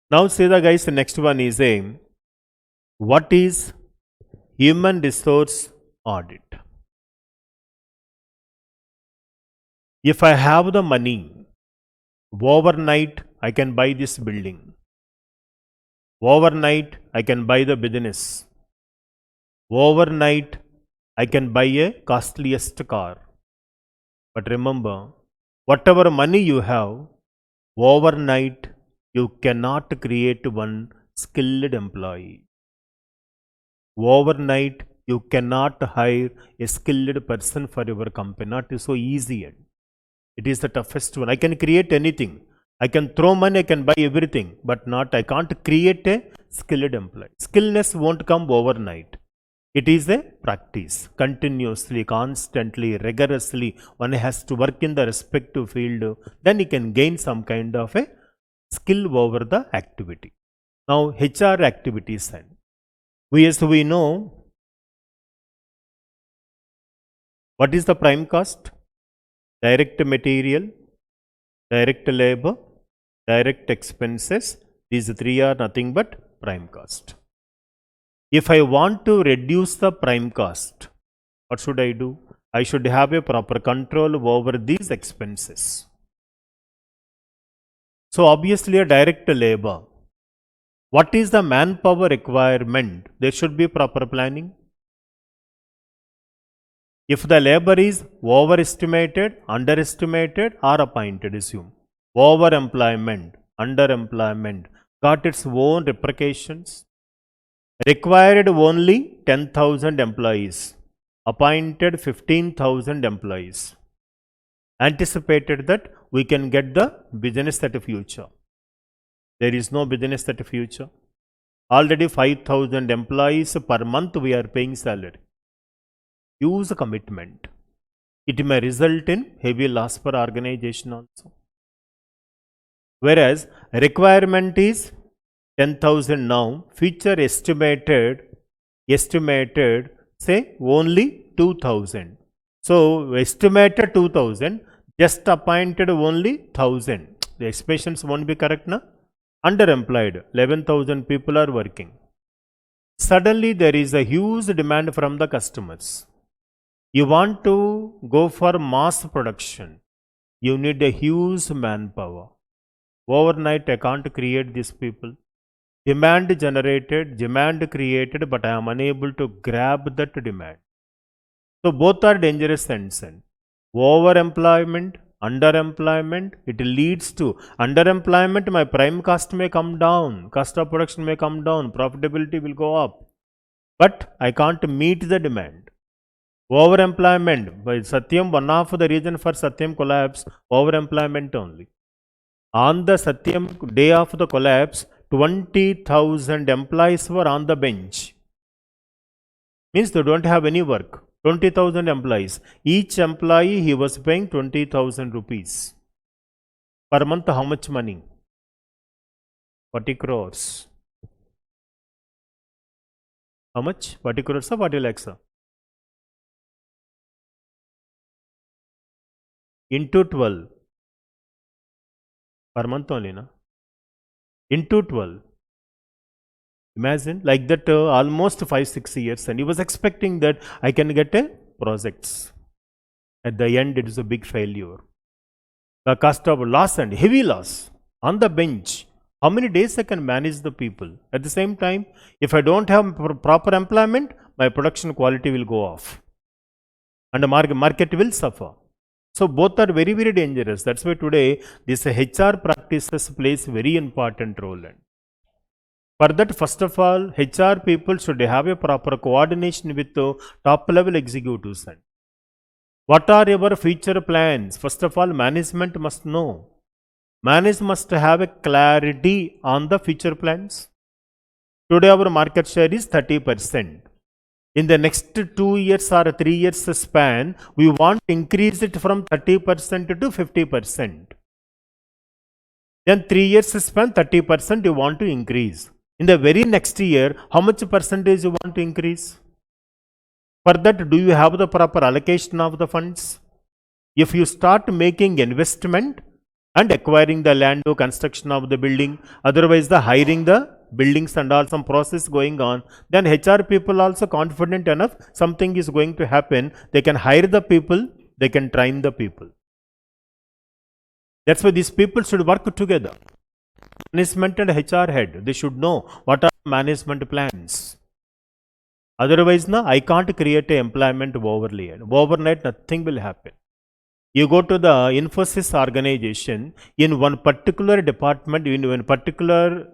Now see the guys, the next one is what is human resource audit? If I have the money, overnight I can buy this building. Overnight I can buy the business. Overnight I can buy a costliest car. But remember, whatever money you have, overnight you cannot create one skilled employee. Overnight you cannot hire a skilled person for your company. Not so easy. It is the toughest one. I can create anything. I can throw money, I can buy everything, but I can't create a skilled employee. Skillness won't come overnight. It is a practice, continuously, constantly, rigorously. One has to work in the respective field, then he can gain some kind of a skill over the activity. Now, HR activities. As we know, what is the prime cost? Direct material, direct labor, direct expenses. These three are nothing but prime cost. If I want to reduce the prime cost, what should I do? I should have a proper control over these expenses. So obviously a direct labor. What is the manpower requirement? There should be proper planning. If the labor is overestimated, underestimated, or appointed, assume. Overemployment, underemployment got its own repercussions. Required only 10,000 employees, appointed 15,000 employees. Anticipated that we can get the business at the future. There is no business at the future. Already 5,000 employees per month we are paying salary. Huge commitment. It may result in heavy loss per organization also. Whereas requirement is 10,000 now, future estimated say only 2,000. So estimated 2,000, just appointed only 1,000. The expressions won't be correct now. Underemployed, 11,000 people are working. Suddenly there is a huge demand from the customers. You want to go for mass production. You need a huge manpower. Overnight I can't create these people. Demand generated, demand created, but I am unable to grab that demand. So both are dangerous ends. Overemployment, underemployment, it leads to underemployment. My prime cost may come down, cost of production may come down, profitability will go up, but I can't meet the demand. Overemployment, by Satyam, one of the reason for Satyam collapse, overemployment only. On the Satyam day of the collapse, 20,000 employees were on the bench. Means they don't have any work. 20,000 employees. Each employee he was paying 20,000 rupees. Per month how much money? 40 crores. How much? 40 crores or 40 lakhs? Into 12. Per month only, na? Into 12. Imagine like that almost 5-6 years, and he was expecting that I can get a projects. At the end it is a big failure. The cost of loss and heavy loss on the bench. How many days I can manage the people? At the same time, if I don't have proper employment, my production quality will go off and the market will suffer. So both are very, very dangerous. That's why today this HR practices plays very important role. For that, first of all, HR people should have a proper coordination with the top level executives. What are your future plans? First of all, management must know. Management must have a clarity on the future plans. Today our market share is 30%. In the next 2 years or 3 years span, we want to increase it from 30% to 50%. Then 3 years span, 30% you want to increase. In the very next year, how much percentage you want to increase? For that, do you have the proper allocation of the funds? If you start making investment and acquiring the land or construction of the building, otherwise the hiring the buildings and all some process going on, then HR people also confident enough something is going to happen. They can hire the people, they can train the people. That's why these people should work together. Management and HR head, they should know what are management plans. Otherwise, I can't create a employment overnight. Nothing will happen. You go to the Infosys organization, in one particular department, in one particular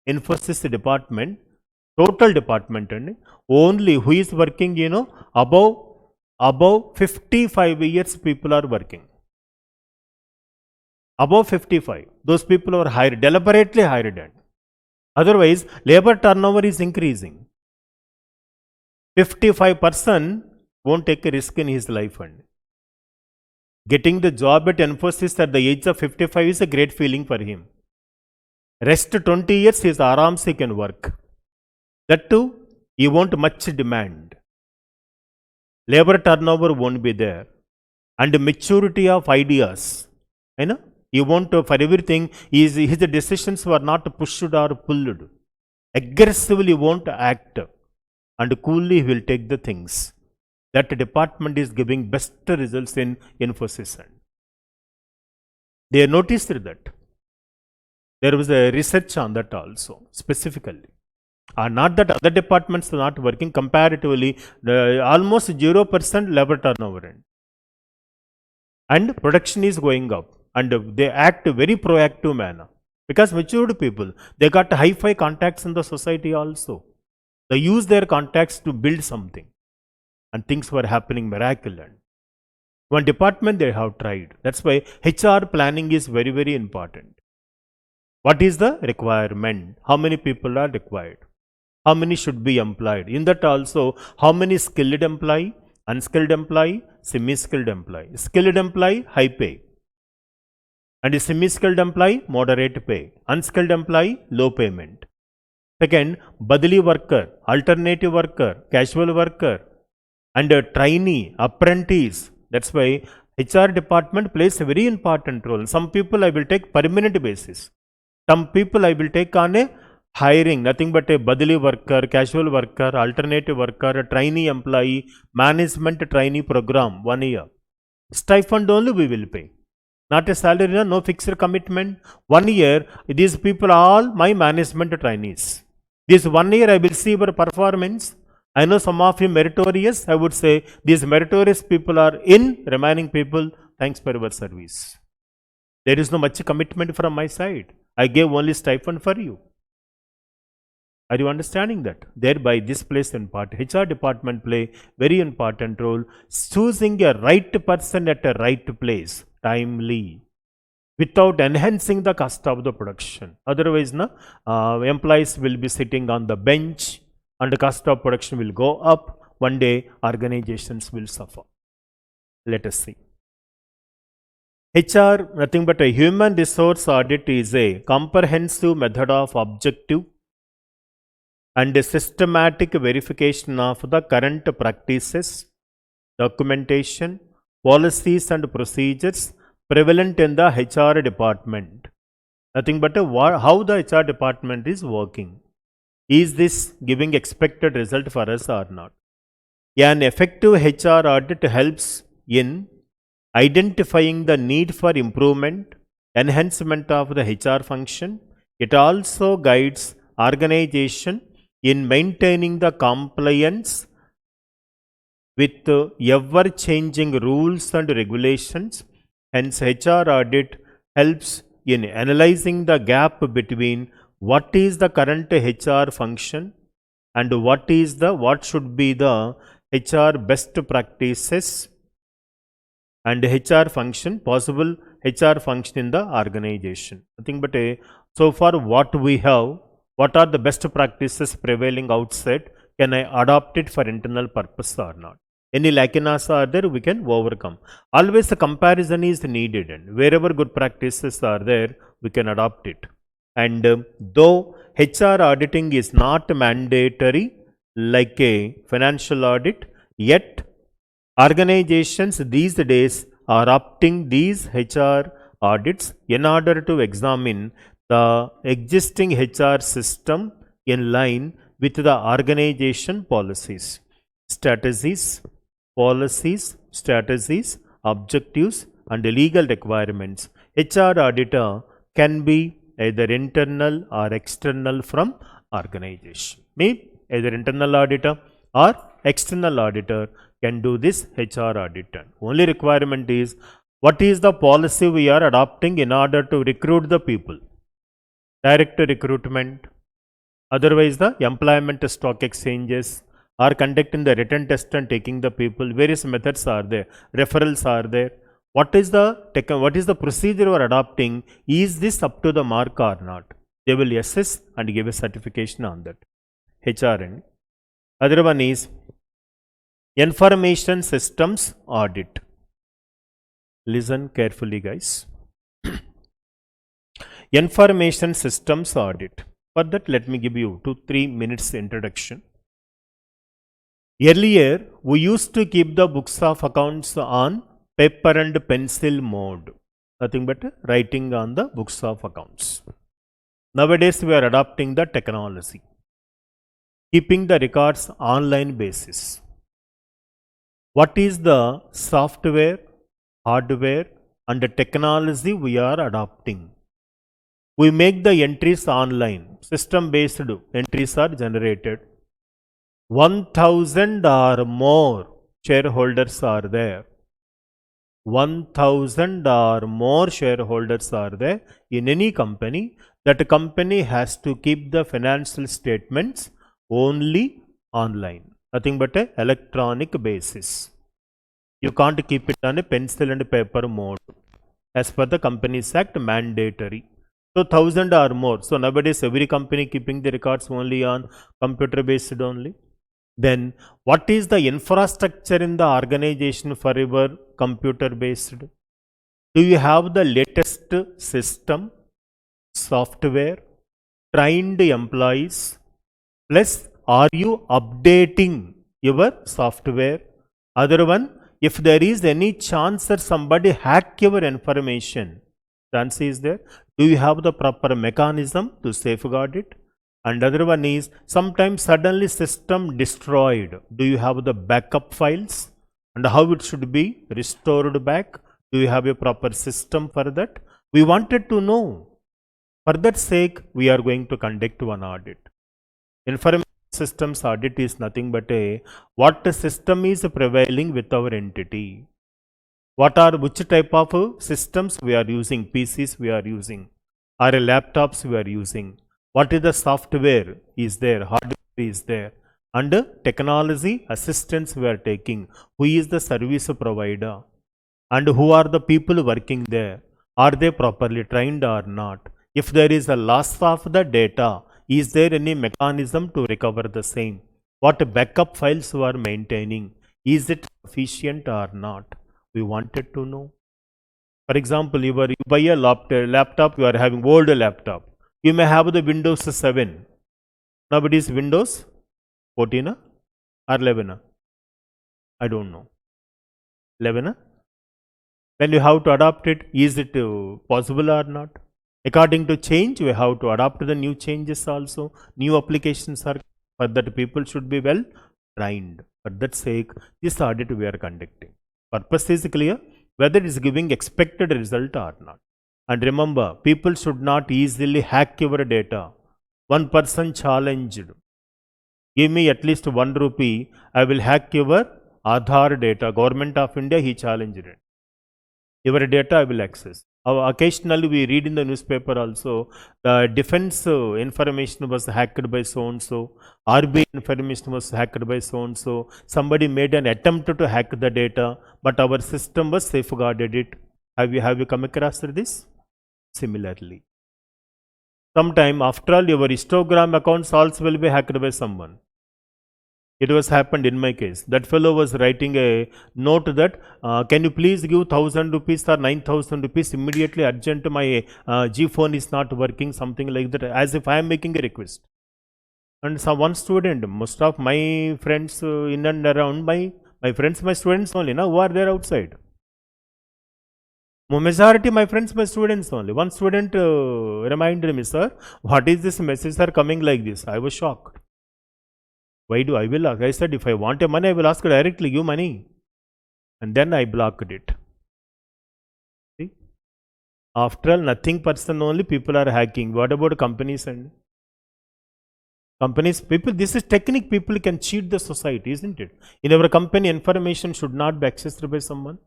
Infosys department, total department, and only who is working, above 55 years people are working. Above 55, those people are hired, deliberately hired. And otherwise, labor turnover is increasing. 55% won't take a risk in his life. And getting the job at Infosys at the age of 55 is a great feeling for him. Rest 20 years, his arams he can work. That too, he won't much demand. Labor turnover won't be there. And maturity of ideas. You won't, for everything, his decisions were not pushed or pulled. Aggressively won't act. And coolly he will take the things. That department is giving best results in Infosys. They noticed that. There was a research on that also, specifically. Not that other departments are not working comparatively, almost 0% labor turnover. And production is going up. And they act very proactive manner. Because matured people, they got high-fi contacts in the society also. They use their contacts to build something. And things were happening miraculous. One department they have tried. That's why HR planning is very, very important. What is the requirement? How many people are required? How many should be employed? In that also, how many skilled employee, unskilled employee, semi-skilled employee. Skilled employee, high pay. And semi-skilled employee, moderate pay. Unskilled employee, low payment. Second, badali worker, alternative worker, casual worker, and a trainee, apprentice. That's why HR department plays a very important role. Some people I will take permanent basis. Some people I will take on a hiring, nothing but a badali worker, casual worker, alternative worker, a trainee employee, management trainee program, 1 year. Stipend only we will pay. Not a salary, no fixed commitment. 1 year, these people are all my management trainees. This 1 year I will see your performance. I know some of you meritorious. I would say these meritorious people are in, remaining people, thanks for your service. There is no much commitment from my side. I gave only stipend for you. Are you understanding that? Thereby this plays in part. HR department play very important role. Choosing a right person at a right place, timely, without enhancing the cost of the production. Otherwise, employees will be sitting on the bench and the cost of production will go up. One day, organizations will suffer. Let us see. HR, nothing but a human resource audit, is a comprehensive method of objective and a systematic verification of the current practices, documentation, policies and procedures prevalent in the HR department. Nothing but how the HR department is working. Is this giving expected result for us or not? An effective HR audit helps in identifying the need for improvement, enhancement of the HR function. It also guides organization in maintaining the compliance with ever-changing rules and regulations. Hence, HR audit helps in analyzing the gap between what is the current HR function and what should be the HR best practices and HR function, possible HR function in the organization. Nothing but so far what we have, what are the best practices prevailing outside, can I adopt it for internal purpose or not? Any lacunas are there, we can overcome. Always a comparison is needed, and wherever good practices are there, we can adopt it. And though HR auditing is not mandatory like a financial audit, yet organizations these days are opting these HR audits in order to examine the existing HR system in line with the organization policies, strategies, objectives and legal requirements. HR auditor can be either internal or external from organization. Either internal auditor or external auditor can do this HR audit. Only requirement is what is the policy we are adopting in order to recruit the people. Direct recruitment, otherwise the employment stock exchanges are conducting the written test and taking the people. Various methods are there, referrals are there. What is the procedure you are adopting? Is this up to the mark or not? They will assess and give a certification on that. HRN. Other one is information systems audit. Listen carefully, guys. Information systems audit. For that, let me give you 2-3 minutes introduction. Earlier, we used to keep the books of accounts on paper and pencil mode. Nothing but writing on the books of accounts. Nowadays, we are adopting the technology, keeping the records online basis. What is the software, hardware and the technology we are adopting? We make the entries online. System based entries are generated. 1000 or more shareholders are there. 1000 or more shareholders are there in any company. That company has to keep the financial statements only online. Nothing but a electronic basis. You can't keep it on a pencil and paper mode. As per the Companies Act, mandatory. So 1000 or more. So nowadays every company keeping the records only on computer based only. Then what is the infrastructure in the organization for your computer based? Do you have the latest system, software, trained employees? Plus, are you updating your software? Other one, if there is any chance that somebody hack your information, chance is there. Do you have the proper mechanism to safeguard it? And other one is sometimes suddenly system destroyed. Do you have the backup files and how it should be restored back? Do you have a proper system for that? We wanted to know. For that sake, we are going to conduct one audit. Information systems audit is nothing but what system is prevailing with our entity. Which type of systems we are using, PCs we are using, or laptops we are using. What is the software is there, hardware is there, and technology assistance we are taking. Who is the service provider, and who are the people working there? Are they properly trained or not? If there is a loss of the data, is there any mechanism to recover the same? What backup files you are maintaining? Is it sufficient or not? We wanted to know. For example, you buy a laptop, you are having old laptop. You may have the Windows 7. Nowadays Windows 14 or 11? I don't know. 11? When you have to adopt it, is it possible or not? According to change, we have to adopt the new changes also. New applications are, for that people should be well trained. For that sake, this audit we are conducting. Purpose is clear, whether it is giving expected result or not. And remember, people should not easily hack your data. One person challenged, give me at least 1 rupee, I will hack your Aadhaar data. Government of India, he challenged it. Your data I will access. Occasionally we read in the newspaper also, the defense information was hacked by so and so, RBI information was hacked by so and so. Somebody made an attempt to hack the data, but our system was safeguarded it. Have you come across this? Similarly, sometime after all, your histogram accounts also will be hacked by someone. It was happened in my case. That fellow was writing a note that can you please give 1000 rupees or 9000 rupees immediately urgent, my G phone is not working, something like that, as if I am making a request. And one student, most of my friends in and around, my friends, my students only, who are there outside. Majority my friends, my students only. One student reminded me, sir, what is this message are coming like this? I was shocked. Why do I will ask? I said, if I want a money, I will ask directly, give money. And then I blocked it. See? After all, nothing person only, people are hacking. What about companies? And Companies, people, this is technique, people can cheat the society, isn't it? In our company, information should not be accessed by someone.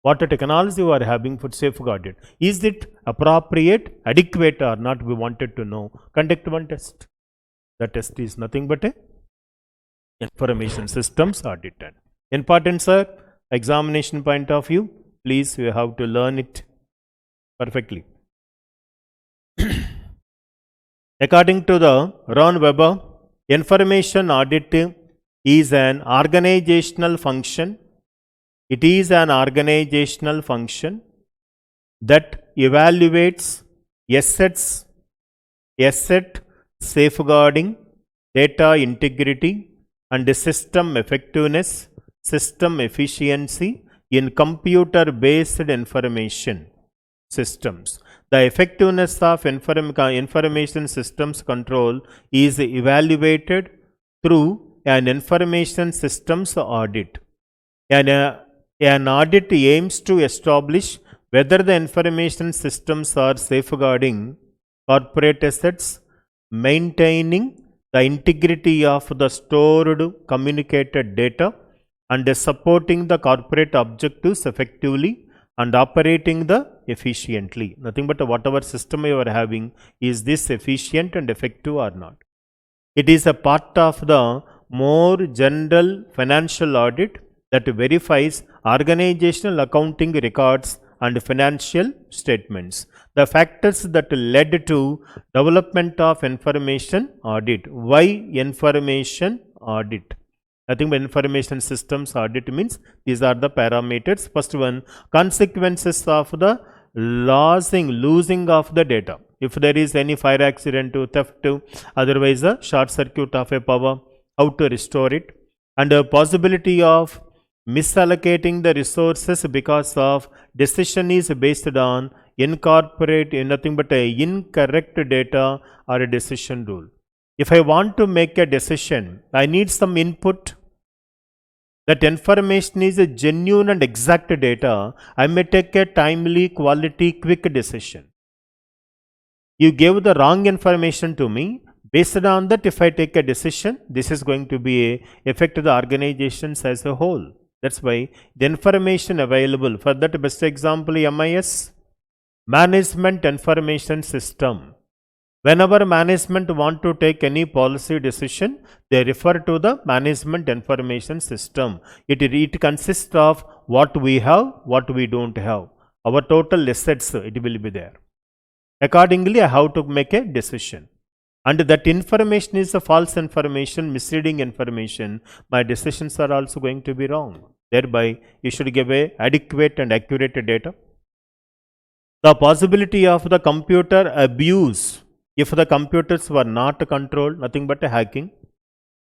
What technology you are having for safeguarded? Is it appropriate, adequate or not? We wanted to know. Conduct one test. The test is nothing but a information systems audit. Important, sir. Examination point of view, please, you have to learn it perfectly. According to the Ron Weber, information audit is an organizational function. It is an organizational function that evaluates asset safeguarding, data integrity, and system effectiveness, system efficiency in computer-based information systems. The effectiveness of information systems control is evaluated through an information systems audit. An audit aims to establish whether the information systems are safeguarding corporate assets, maintaining the integrity of the stored communicated data, and supporting the corporate objectives effectively and operating the efficiently. Nothing but whatever system you are having, is this efficient and effective or not? It is a part of the more general financial audit that verifies organizational accounting records and financial statements. The factors that led to development of information audit. Why information audit? Nothing but information systems audit means these are the parameters. First one, consequences of the losing of the data. If there is any fire accident, theft, otherwise a short circuit of a power, how to restore it, and a possibility of misallocating the resources because of decision is based on nothing but a incorrect data or a decision rule. If I want to make a decision, I need some input. That information is a genuine and exact data. I may take a timely, quality, quick decision. You gave the wrong information to me. Based on that, if I take a decision, this is going to be affect the organizations as a whole. That's why the information available, for that best example, MIS, Management Information System. Whenever management want to take any policy decision, they refer to the Management Information System. It consists of what we have, what we don't have. Our total assets, it will be there. Accordingly, I have to make a decision. And that information is a false information, misleading information. My decisions are also going to be wrong. Thereby, you should give a adequate and accurate data. The possibility of the computer abuse, if the computers were not controlled, nothing but hacking.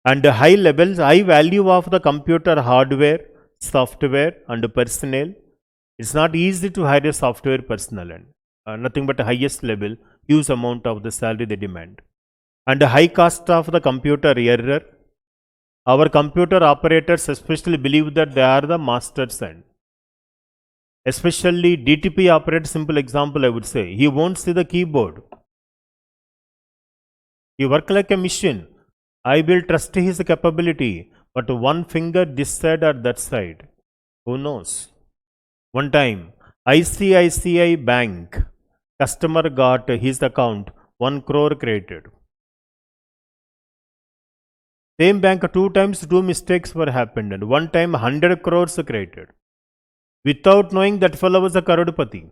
And the high levels, high value of the computer hardware, software and personnel. It's not easy to hire a software personnel, and nothing but highest level, huge amount of the salary they demand. And the high cost of the computer error. Our computer operators especially believe that they are the masters, and especially DTP operator, simple example I would say, he won't see the keyboard. He work like a machine. I will trust his capability, but one finger this side or that side, who knows? One time, ICICI Bank customer got his account 1 crore created. Same bank 2 times 2 mistakes were happened, and one time 100 crores created. Without knowing that fellow was a Karodpati.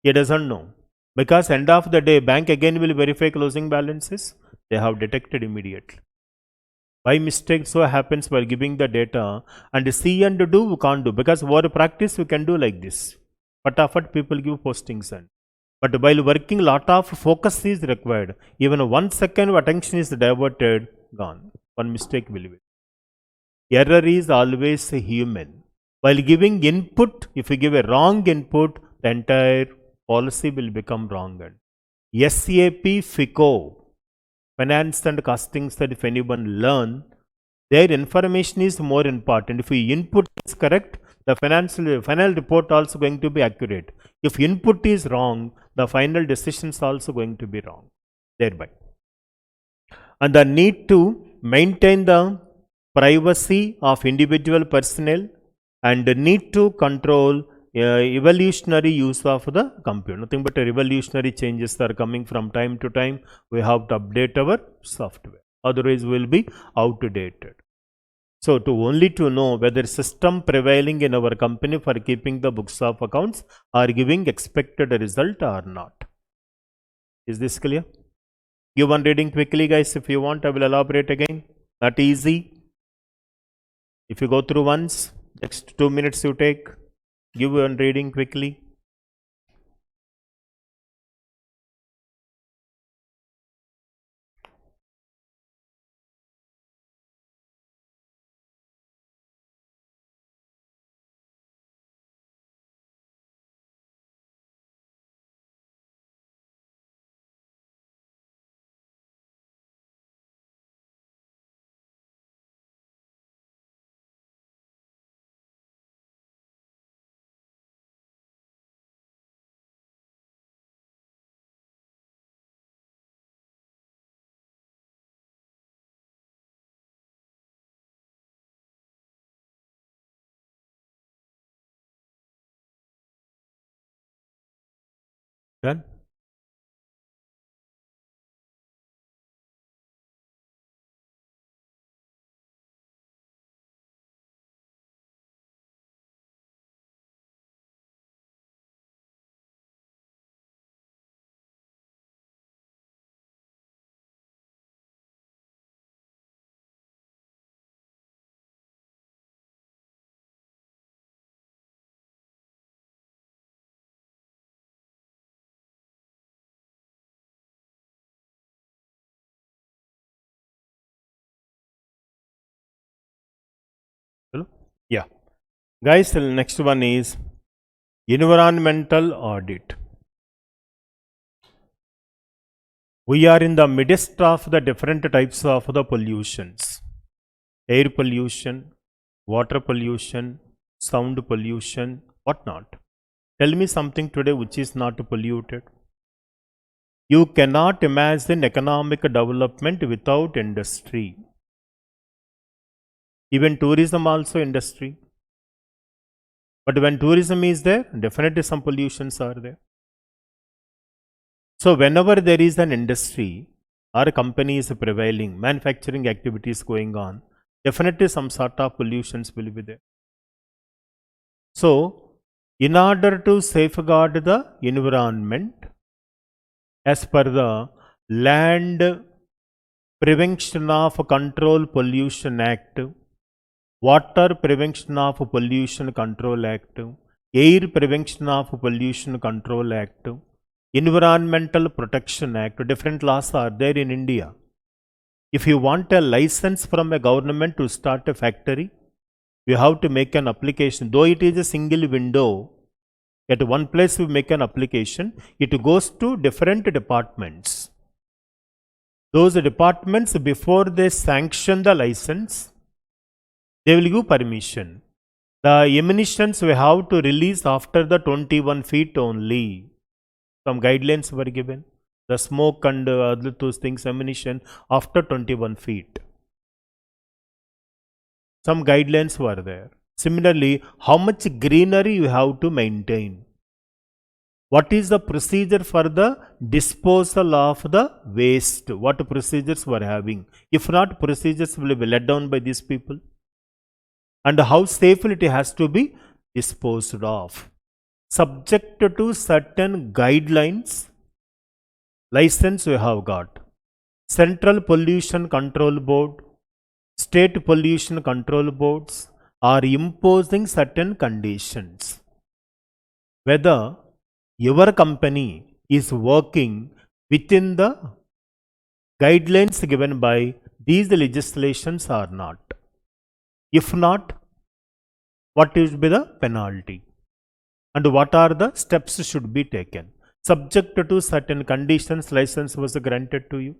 He doesn't know. Because end of the day, bank again will verify closing balances. They have detected immediately. By mistake so happens while giving the data, and see and do we can't do. Because over practice we can do like this. Fatafat people give postings and. But while working, lot of focus is required. Even 1 second attention is diverted, gone. One mistake will be. Error is always human. While giving input, if you give a wrong input, the entire policy will become wrong. SAP FICO, Finance and Costing, said if anyone learn, their information is more important. If your input is correct, the final report also going to be accurate. If input is wrong, the final decision is also going to be wrong. Thereby. and the need to maintain the privacy of individual personnel and the need to control evolutionary use of the computer. Nothing but revolutionary changes are coming from time to time. We have to update our software, otherwise we will be outdated. So to know whether system prevailing in our company for keeping the books of accounts are giving expected result or not. Is this clear? Give one reading quickly, guys. If you want, I will elaborate again. Not easy. If you go through once, next 2 minutes you take. Give one reading quickly. Done? Hello? Yeah. Guys, the next one is environmental audit. We are in the midst of the different types of the pollutions. Air pollution, water pollution, sound pollution, whatnot. Tell me something today which is not polluted. You cannot imagine economic development without industry. Even tourism also industry. But when tourism is there, definitely some pollutions are there. So whenever there is an industry or a company is prevailing, manufacturing activities going on, definitely some sort of pollutions will be there. So in order to safeguard the environment, as per the Land Prevention of Control Pollution Act, Water Prevention of Pollution Control Act, Air Prevention of Pollution Control Act, Environmental Protection Act, different laws are there in India. If you want a license from a government to start a factory, you have to make an application. Though it is a single window, at one place we make an application, it goes to different departments. Those departments, before they sanction the license, they will give permission. The emissions we have to release after the 21 feet only. Some guidelines were given. The smoke and other those things, emission after 21 feet. Some guidelines were there. Similarly, how much greenery you have to maintain. What is the procedure for the disposal of the waste? What procedures were having? If not, procedures will be let down by these people. And how safely it has to be disposed of. Subject to certain guidelines, license we have got. Central Pollution Control Board, State Pollution Control Boards are imposing certain conditions. Whether your company is working within the guidelines given by these legislations or not. If not, what will be the penalty? And what are the steps should be taken? Subject to certain conditions, license was granted to you.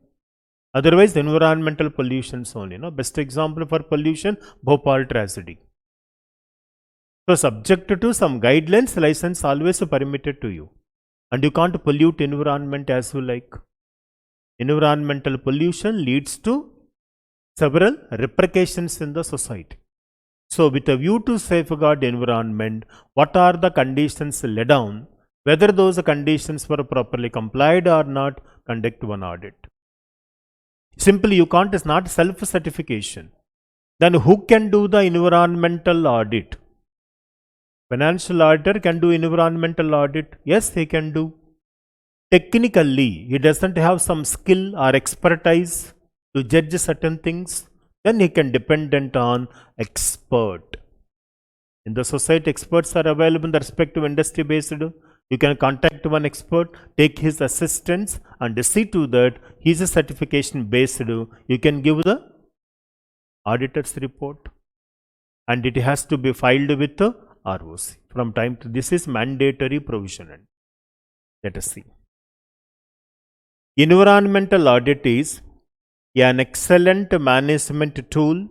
Otherwise, environmental pollutions only. Best example for pollution, Bhopal tragedy. So, subject to some guidelines, license always permitted to you. And you can't pollute environment as you like. Environmental pollution leads to several repercussions in the society. So, with a view to safeguard the environment, what are the conditions laid down? Whether those conditions were properly complied or not, conduct one audit. Simply, you can't, it's not self-certification. Then who can do the environmental audit? Financial auditor can do environmental audit. Yes, he can do. Technically, he doesn't have some skill or expertise to judge certain things. Then he can dependent on expert. In the society, experts are available in the respective industry based. You can contact one expert, take his assistance and see to that he is a certification based. You can give the auditor's report and it has to be filed with the ROC from time to this is mandatory provision. Let us see. Environmental audit is an excellent management tool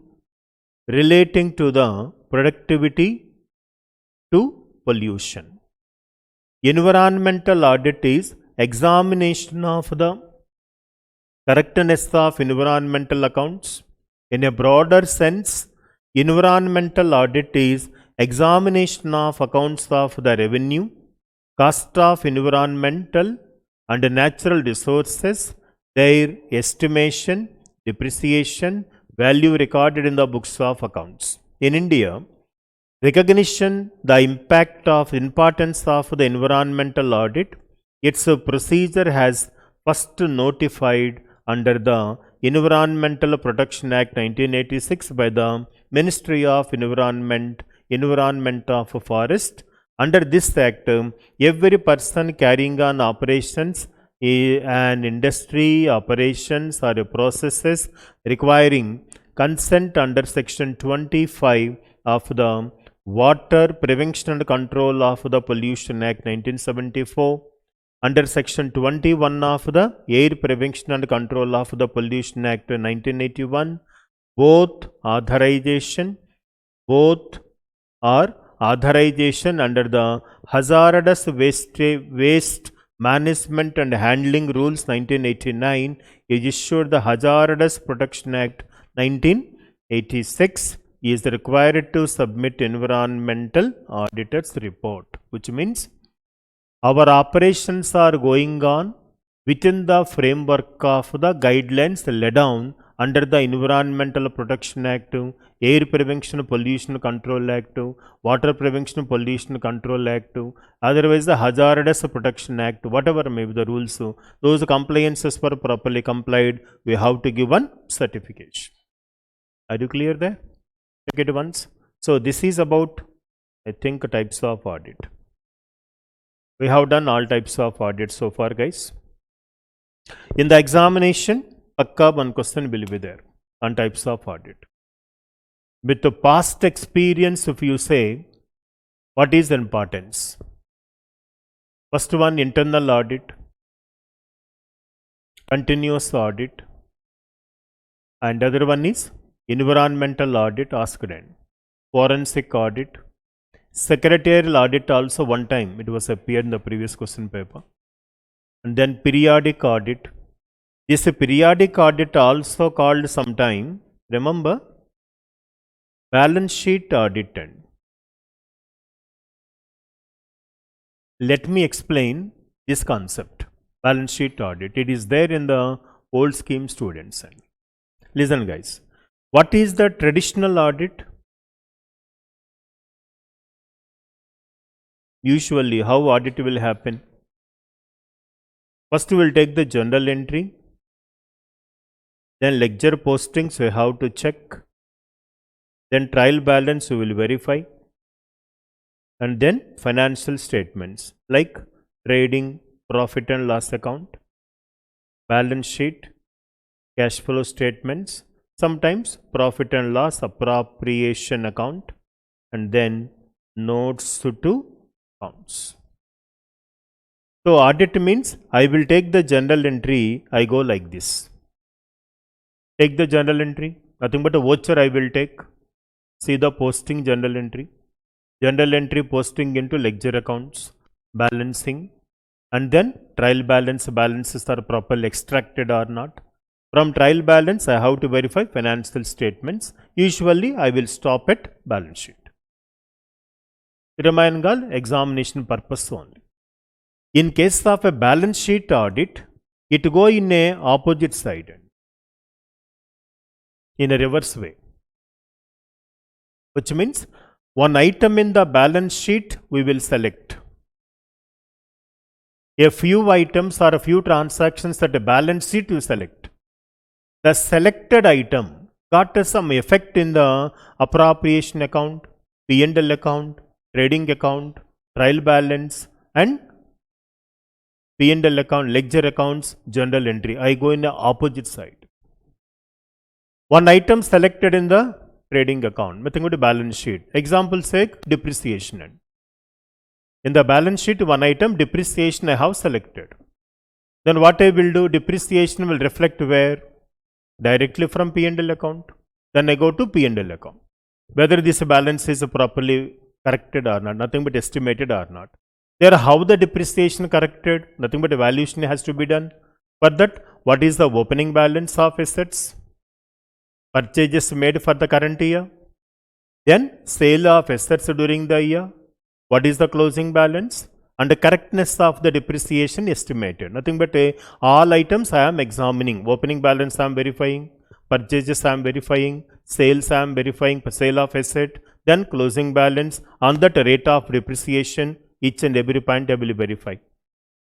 relating to the productivity to pollution. Environmental audit is examination of the correctness of environmental accounts. In a broader sense, environmental audit is examination of accounts of the revenue, cost of environmental and natural resources, their estimation, depreciation, value recorded in the books of accounts. In India, recognition the impact of importance of the environmental audit, its procedure has first notified under the Environmental Protection Act 1986 by the Ministry of Environment of Forest. Under this act, every person carrying on operations, an industry, operations or processes requiring consent under section 25 of the Water Prevention and Control of the Pollution Act 1974, under section 21 of the Air Prevention and Control of the Pollution Act 1981, both are authorization under the Hazardous Waste Management and Handling Rules 1989 is issued. The Hazardous Protection Act 1986 is required to submit environmental auditor's report, which means our operations are going on within the framework of the guidelines laid down under the Environmental Protection Act, Air Prevention Pollution Control Act, Water Prevention Pollution Control Act, otherwise the Hazardous Protection Act, whatever may be the rules, those compliances were properly complied, we have to give one certification. Are you clear there? Check it once. So this is about, I think, types of audit. We have done all types of audit so far, guys. In the examination, pakka one question will be there on types of audit. With the past experience, if you say, what is the importance? First one, internal audit, continuous audit, and other one is environmental audit asked in, forensic audit, secretarial audit also one time, it was appeared in the previous question paper, and then periodic audit. This periodic audit also called sometime, remember, balance sheet audit. Let me explain this concept, balance sheet audit. It is there in the old scheme students. Listen guys, what is the traditional audit? Usually how audit will happen? First we will take the journal entry, then ledger postings we have to check, then trial balance we will verify, and then financial statements like trading, profit and loss account, balance sheet, cash flow statements, sometimes profit and loss appropriation account, and then notes to accounts. So audit means I will take the journal entry, I go like this. Take the journal entry, nothing but a voucher I will take. See the posting journal entry posting into ledger accounts, balancing, and then trial balance balances are properly extracted or not. From trial balance, I have to verify financial statements. Usually, I will stop at balance sheet. Remain examination purpose only. In case of a balance sheet audit, it go in a opposite side, in a reverse way, which means one item in the balance sheet we will select. A few items or a few transactions at a balance sheet you select. The selected item got some effect in the appropriation account, P&L account, trading account, trial balance, and P&L account, ledger accounts, journal entry. I go in the opposite side. One item selected in the trading account, nothing to balance sheet. Example sake, depreciation. In the balance sheet, one item depreciation I have selected. Then what I will do, depreciation will reflect where? Directly from P&L account. Then I go to P&L account. Whether this balance is properly corrected or not, nothing but estimated or not. There, how the depreciation corrected, nothing but evaluation has to be done. For that, what is the opening balance of assets? Purchases made for the current year. Then, sale of assets during the year. What is the closing balance? And the correctness of the depreciation estimated. Nothing but all items I am examining. Opening balance I am verifying. Purchases I am verifying. Sales I am verifying for sale of asset. Then closing balance. On that rate of depreciation, each and every point I will verify.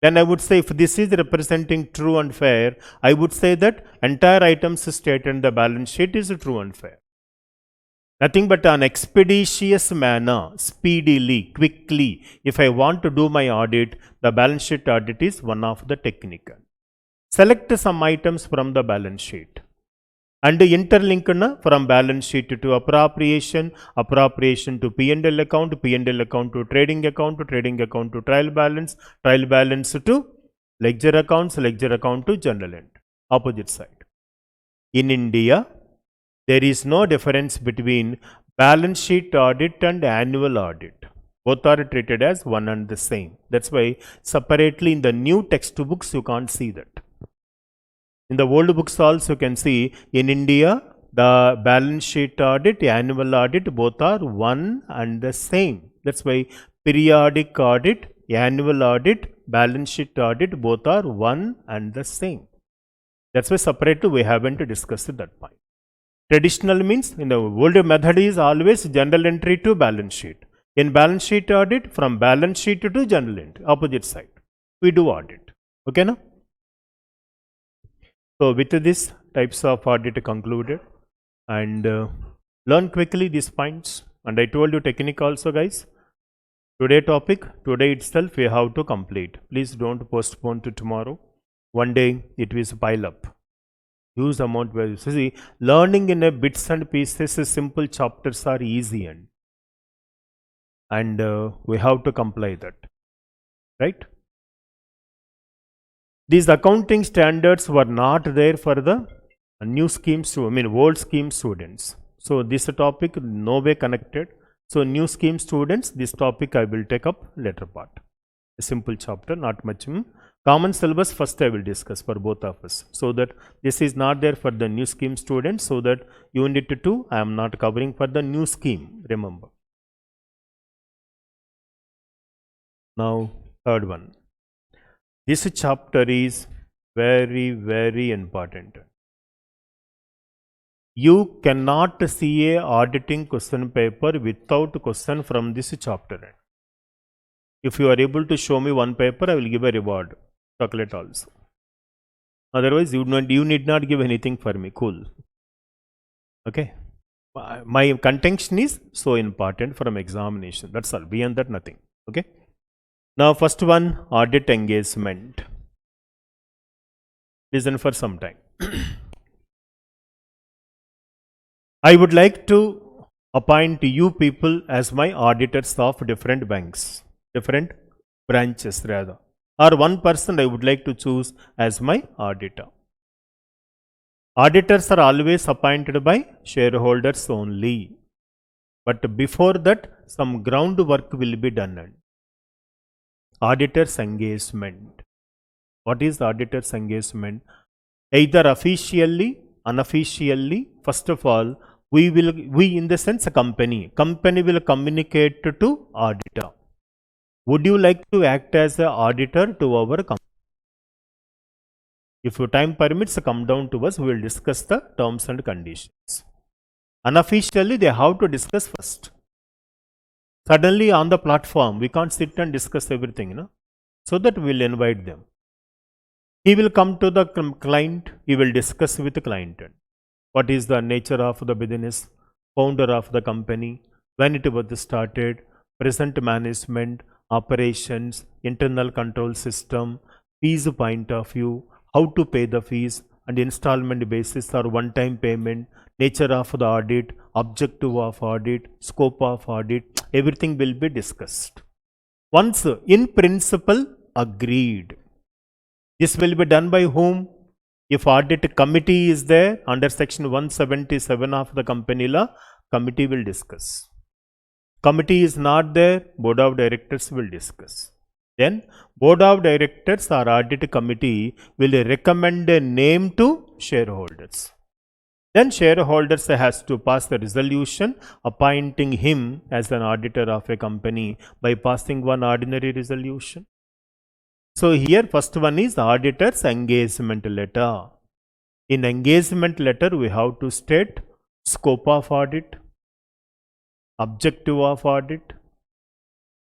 Then I would say if this is representing true and fair, I would say that entire items stated in the balance sheet is true and fair. Nothing but an expeditious manner, speedily, quickly. If I want to do my audit, the balance sheet audit is one of the technique. Select some items from the balance sheet and interlink from balance sheet to appropriation, appropriation to P&L account to trading account to trial balance to ledger account to journal entry. Opposite side. In India, there is no difference between balance sheet audit and annual audit. Both are treated as one and the same. That's why separately in the new textbooks you can't see that. In the old books also you can see in India the balance sheet audit, annual audit both are one and the same. That's why periodic audit, annual audit, balance sheet audit both are one and the same. That's why separately we haven't discussed that point. Traditional means in the old method is always journal entry to balance sheet. In balance sheet audit, from balance sheet to journal entry, opposite side. We do audit. Okay, now? So with this types of audit concluded, and learn quickly these points. And I told you technique also, guys. Today topic, today itself we have to complete. Please don't postpone to tomorrow. One day it will pile up. Huge amount where you see learning in a bits and pieces, simple chapters are easy and we have to comply that, right? These accounting standards were not there for the new scheme, old scheme students. So this topic no way connected. So new scheme students, this topic I will take up later part. A simple chapter, not much. Common syllabus first I will discuss for both of us. So that this is not there for the new scheme students. So that unit 2 I am not covering for the new scheme. Remember. Now third one. This chapter is very, very important. You cannot see a auditing question paper without question from this chapter. If you are able to show me one paper, I will give a reward, chocolate also. Otherwise, you need not give anything for me. Cool. Okay. My contention is so important from examination. That's all. Beyond that, nothing. Okay. Now, first one, audit engagement. Listen for some time. I would like to appoint you people as my auditors of different banks, different branches rather. Or one person I would like to choose as my auditor. Auditors are always appointed by shareholders only. But before that, some groundwork will be done. auditor's engagement. What is auditor's engagement? Either officially, unofficially, first of all, we in the sense a company will communicate to auditor. Would you like to act as an auditor to our company? If your time permits, come down to us, we will discuss the terms and conditions. Unofficially, they have to discuss first. Suddenly on the platform, we can't sit and discuss everything, so that we will invite them. He will come to the client, he will discuss with the client. What is the nature of the business, founder of the company, when it was started, present management, operations, internal control system, fees point of view, how to pay the fees, and installment basis or one-time payment, nature of the audit, objective of audit, scope of audit, everything will be discussed. Once in principle agreed, this will be done by whom? If audit committee is there, under section 177 of the company law, committee will discuss. Committee is not there, board of directors will discuss. Then board of directors or audit committee will recommend a name to shareholders. Then shareholders has to pass the resolution appointing him as an auditor of a company by passing one ordinary resolution. So here first one is auditor's engagement letter. In engagement letter we have to state scope of audit, objective of audit,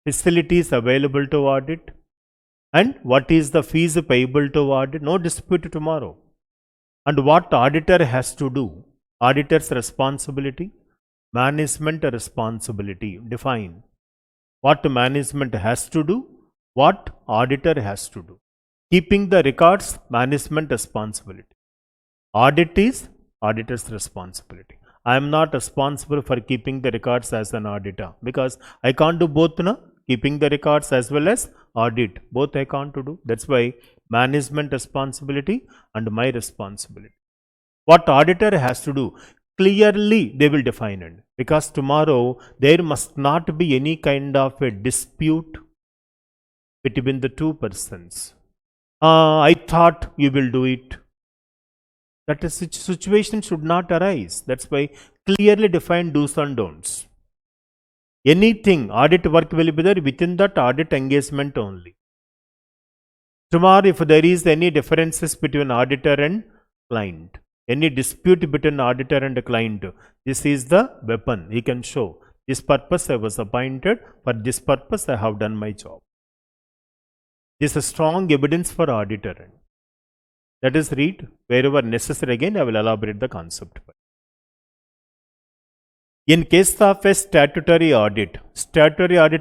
facilities available to audit, and what is the fees payable to audit, no dispute tomorrow. And what auditor has to do, auditor's responsibility, management responsibility, define what management has to do, what auditor has to do. Keeping the records, management responsibility. Audit is auditor's responsibility. I am not responsible for keeping the records as an auditor because I can't do both, keeping the records as well as audit. Both I can't do. That's why management responsibility and my responsibility. What auditor has to do, clearly they will define it, because tomorrow there must not be any kind of a dispute between the two persons. I thought you will do it. That situation should not arise. That's why clearly define do's and don'ts. Anything, audit work will be there within that audit engagement only. Tomorrow if there is any differences between auditor and client, any dispute between auditor and client, this is the weapon he can show. This purpose I was appointed, for this purpose I have done my job. This is a strong evidence for auditor. Let us read wherever necessary. Again I will elaborate the concept. In case of a statutory audit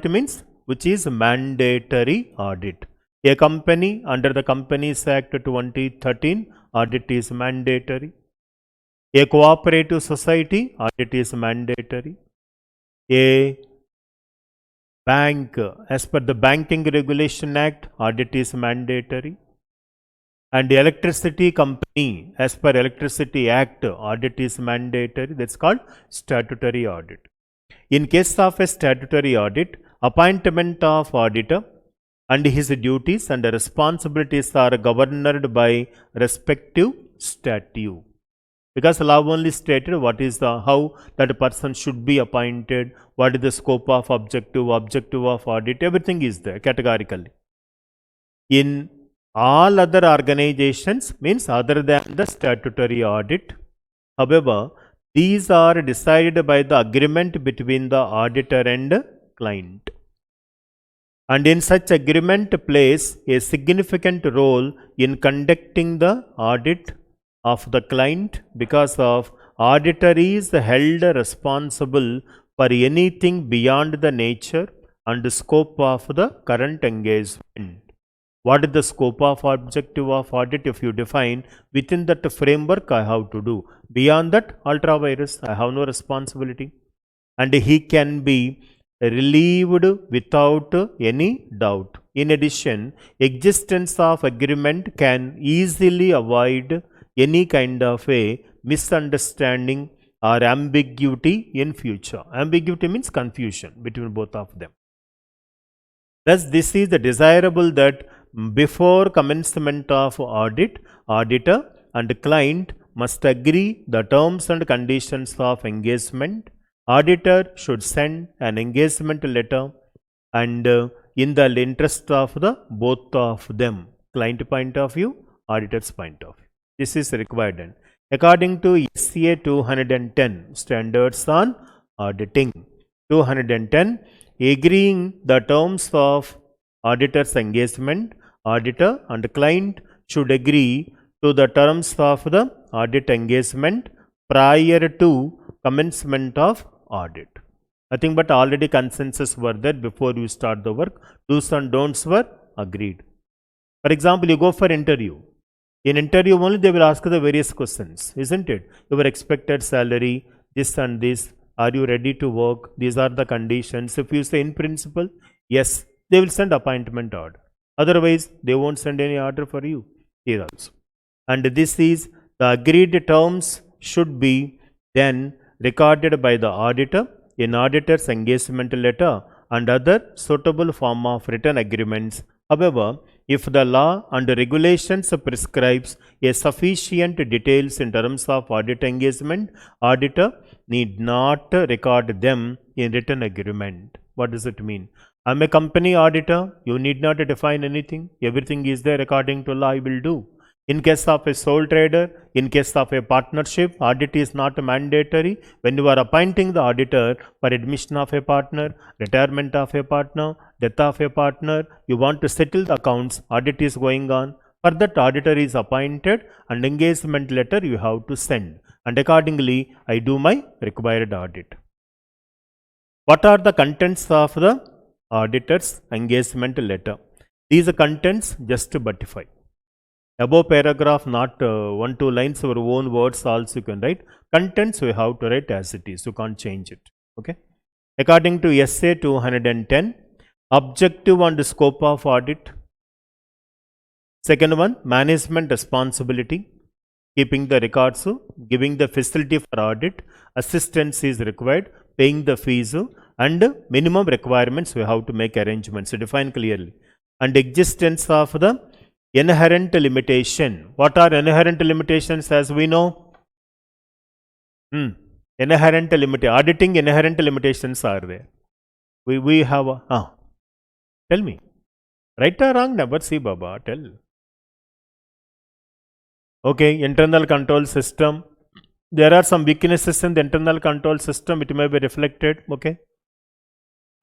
means which is mandatory audit. A company under the Companies Act 2013, audit is mandatory. A cooperative society, audit is mandatory. A bank, as per the Banking Regulation Act, audit is mandatory. And the electricity company, as per Electricity Act, audit is mandatory. That's called statutory audit. In case of a statutory audit, appointment of auditor and his duties and responsibilities are governed by respective statute. Because law only stated what is the how that person should be appointed, what is the scope of objective of audit, everything is there categorically. In all other organizations, means other than the statutory audit, however, these are decided by the agreement between the auditor and client. And in such agreement plays a significant role in conducting the audit of the client, because of auditor is held responsible for anything beyond the nature and scope of the current engagement. What is the scope of objective of audit? If you define within that framework, I have to do. Beyond that, ultra virus, I have no responsibility. And he can be relieved without any doubt. In addition, existence of agreement can easily avoid any kind of a misunderstanding or ambiguity in future. Ambiguity means confusion between both of them. Thus, this is the desirable that before commencement of audit, auditor and client must agree the terms and conditions of engagement. Auditor should send an engagement letter and in the interest of the both of them, client point of view, auditor's point of view. This is required. And according to SCA 210 standards on auditing, 210 agreeing the terms of auditor's engagement, auditor and client should agree to the terms of the audit engagement prior to commencement of audit. Nothing but already consensus were there before you start the work. Do's and don'ts were agreed. For example, you go for interview. In interview only they will ask the various questions, isn't it? Your expected salary, this and this. Are you ready to work? These are the conditions. If you say in principle, yes, they will send appointment order. Otherwise, they won't send any order for you here also. And this is the agreed terms should be then recorded by the auditor in auditor's engagement letter and other suitable form of written agreements. However, if the law and regulations prescribes a sufficient details in terms of audit engagement, auditor need not record them in written agreement. What does it mean? I'm a company auditor. You need not define anything. Everything is there according to law. I will do. In case of a sole trader, in case of a partnership, audit is not mandatory. When you are appointing the auditor for admission of a partner, retirement of a partner, death of a partner, you want to settle the accounts, audit is going on. For that, auditor is appointed and engagement letter you have to send. And accordingly, I do my required audit. What are the contents of the auditor's engagement letter? These contents just buttify. Above paragraph, not 1-2 lines, our own words also you can write. Contents we have to write as it is, you can't change it. Okay. According to SA 210, objective and scope of audit. Second one, management responsibility, keeping the records, giving the facility for audit, assistance is required, paying the fees, and minimum requirements we have to make arrangements, define clearly. And existence of the inherent limitation. What are inherent limitations as we know? Inherent limitation. Auditing inherent limitations are there. We have tell me. Right or wrong? Never see Baba. Tell. Okay, internal control system. There are some weaknesses in the internal control system. It may be reflected. Okay.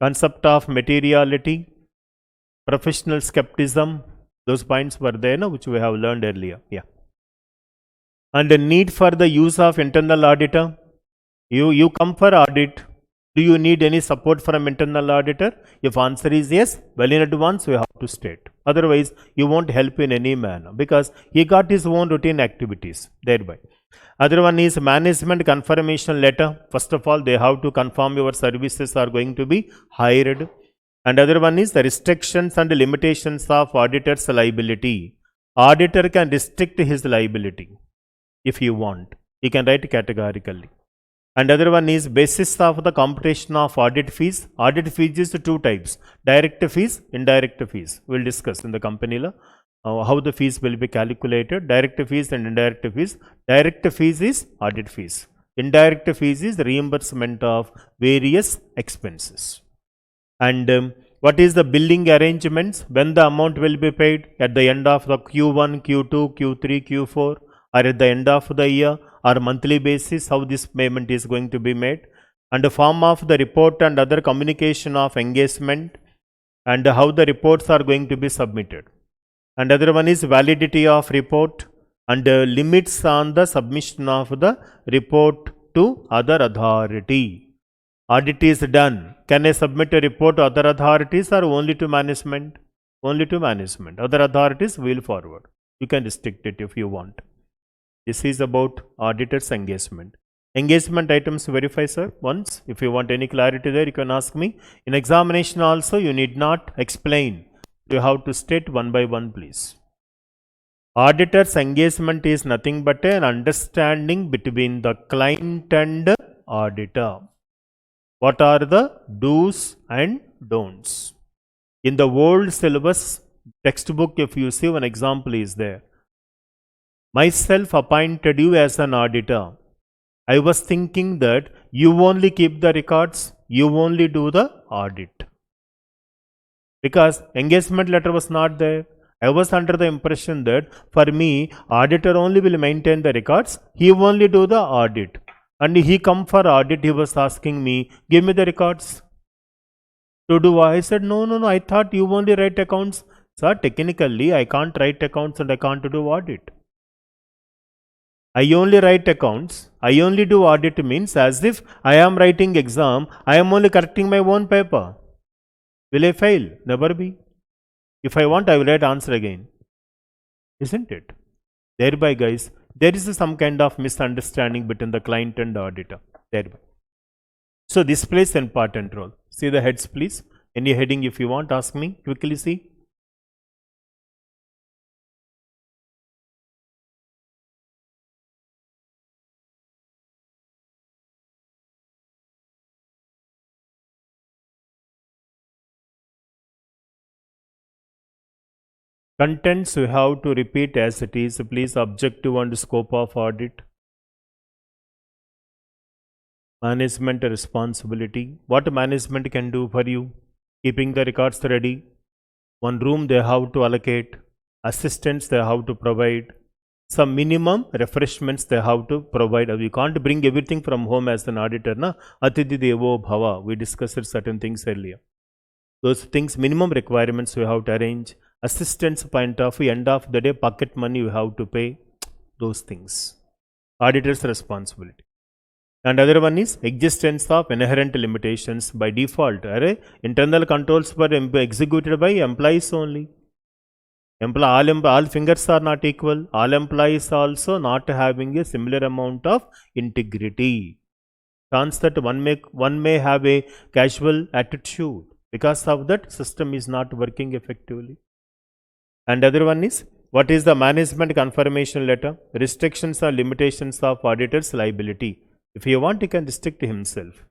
Concept of materiality. Professional skepticism. Those points were there, no, which we have learned earlier. Yeah. And the need for the use of internal auditor. You come for audit. Do you need any support from internal auditor? If answer is yes, well in advance we have to state. Otherwise, you won't help in any manner because he got his own routine activities thereby. Other one is management confirmation letter. First of all, they have to confirm your services are going to be hired. And other one is the restrictions and limitations of auditor's liability. Auditor can restrict his liability if you want. He can write categorically. And other one is basis of the computation of audit fees. Audit fees is two types, direct fees, indirect fees. We will discuss in the company law how the fees will be calculated, direct fees and indirect fees. Direct fees is audit fees. Indirect fees is the reimbursement of various expenses. And what is the billing arrangements? When the amount will be paid? At the end of the Q1, Q2, Q3, Q4 or at the end of the year or monthly basis, how this payment is going to be made? And the form of the report and other communication of engagement and how the reports are going to be submitted. And other one is validity of report and limits on the submission of the report to other authority. Audit is done. Can I submit a report to other authorities or only to management? Only to management. Other authorities will forward. You can restrict it if you want. This is about auditor's engagement. Engagement items verify, sir. Once, if you want any clarity there, you can ask me. In examination also, you need not explain. You have to state one by one, please. Auditor's engagement is nothing but an understanding between the client and auditor. What are the do's and don'ts? In the old syllabus textbook, if you see, one example is there. Myself appointed you as an auditor. I was thinking that you only keep the records, you only do the audit. Because engagement letter was not there. I was under the impression that for me, auditor only will maintain the records, he only do the audit. And he come for audit, he was asking me, give me the records. To do what? I said, no, I thought you only write accounts. Sir, technically, I can't write accounts and I can't do audit. I only write accounts, I only do audit means as if I am writing exam, I am only correcting my own paper. Will I fail? Never be. If I want, I will write answer again. Isn't it? Thereby, guys, there is some kind of misunderstanding between the client and the auditor. Thereby. So, this plays an important role. See the heads, please. Any heading if you want, ask me. Quickly see. Contents you have to repeat as it is. Please, objective and scope of audit. Management responsibility. What management can do for you? Keeping the records ready. One room they have to allocate. Assistants they have to provide. Some minimum refreshments they have to provide. You can't bring everything from home as an auditor. Na? Atidhi Devo Bhava. We discussed certain things earlier. Those things, minimum requirements you have to arrange. Assistants point of view, end of the day, pocket money you have to pay. Those things. Auditor's responsibility. And other one is existence of inherent limitations by default. Internal controls were executed by employees only. All fingers are not equal. All employees also not having a similar amount of integrity. Chance that one may have a casual attitude. Because of that, system is not working effectively. And other one is, what is the management confirmation letter? Restrictions or limitations of auditor's liability. If you want, he can restrict himself.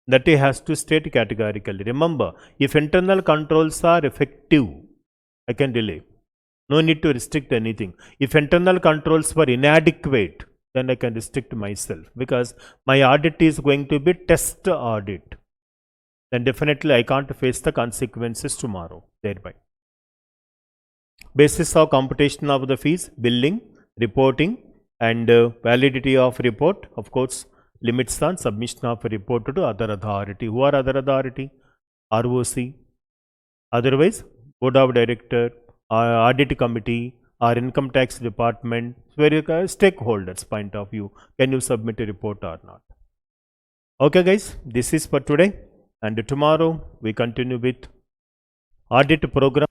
That he has to state categorically. Remember, if internal controls are effective, I can delay. No need to restrict anything. If internal controls were inadequate, then I can restrict myself. Because my audit is going to be test audit. Then definitely I can't face the consequences tomorrow, thereby. Basis of computation of the fees, billing, reporting, and validity of report. Of course, limits on submission of a report to other authority. Who are other authority? ROC. Otherwise, board of director, audit committee, or income tax department, where stakeholders point of view. Can you submit a report or not? Okay, guys, this is for today. And tomorrow we continue with audit program.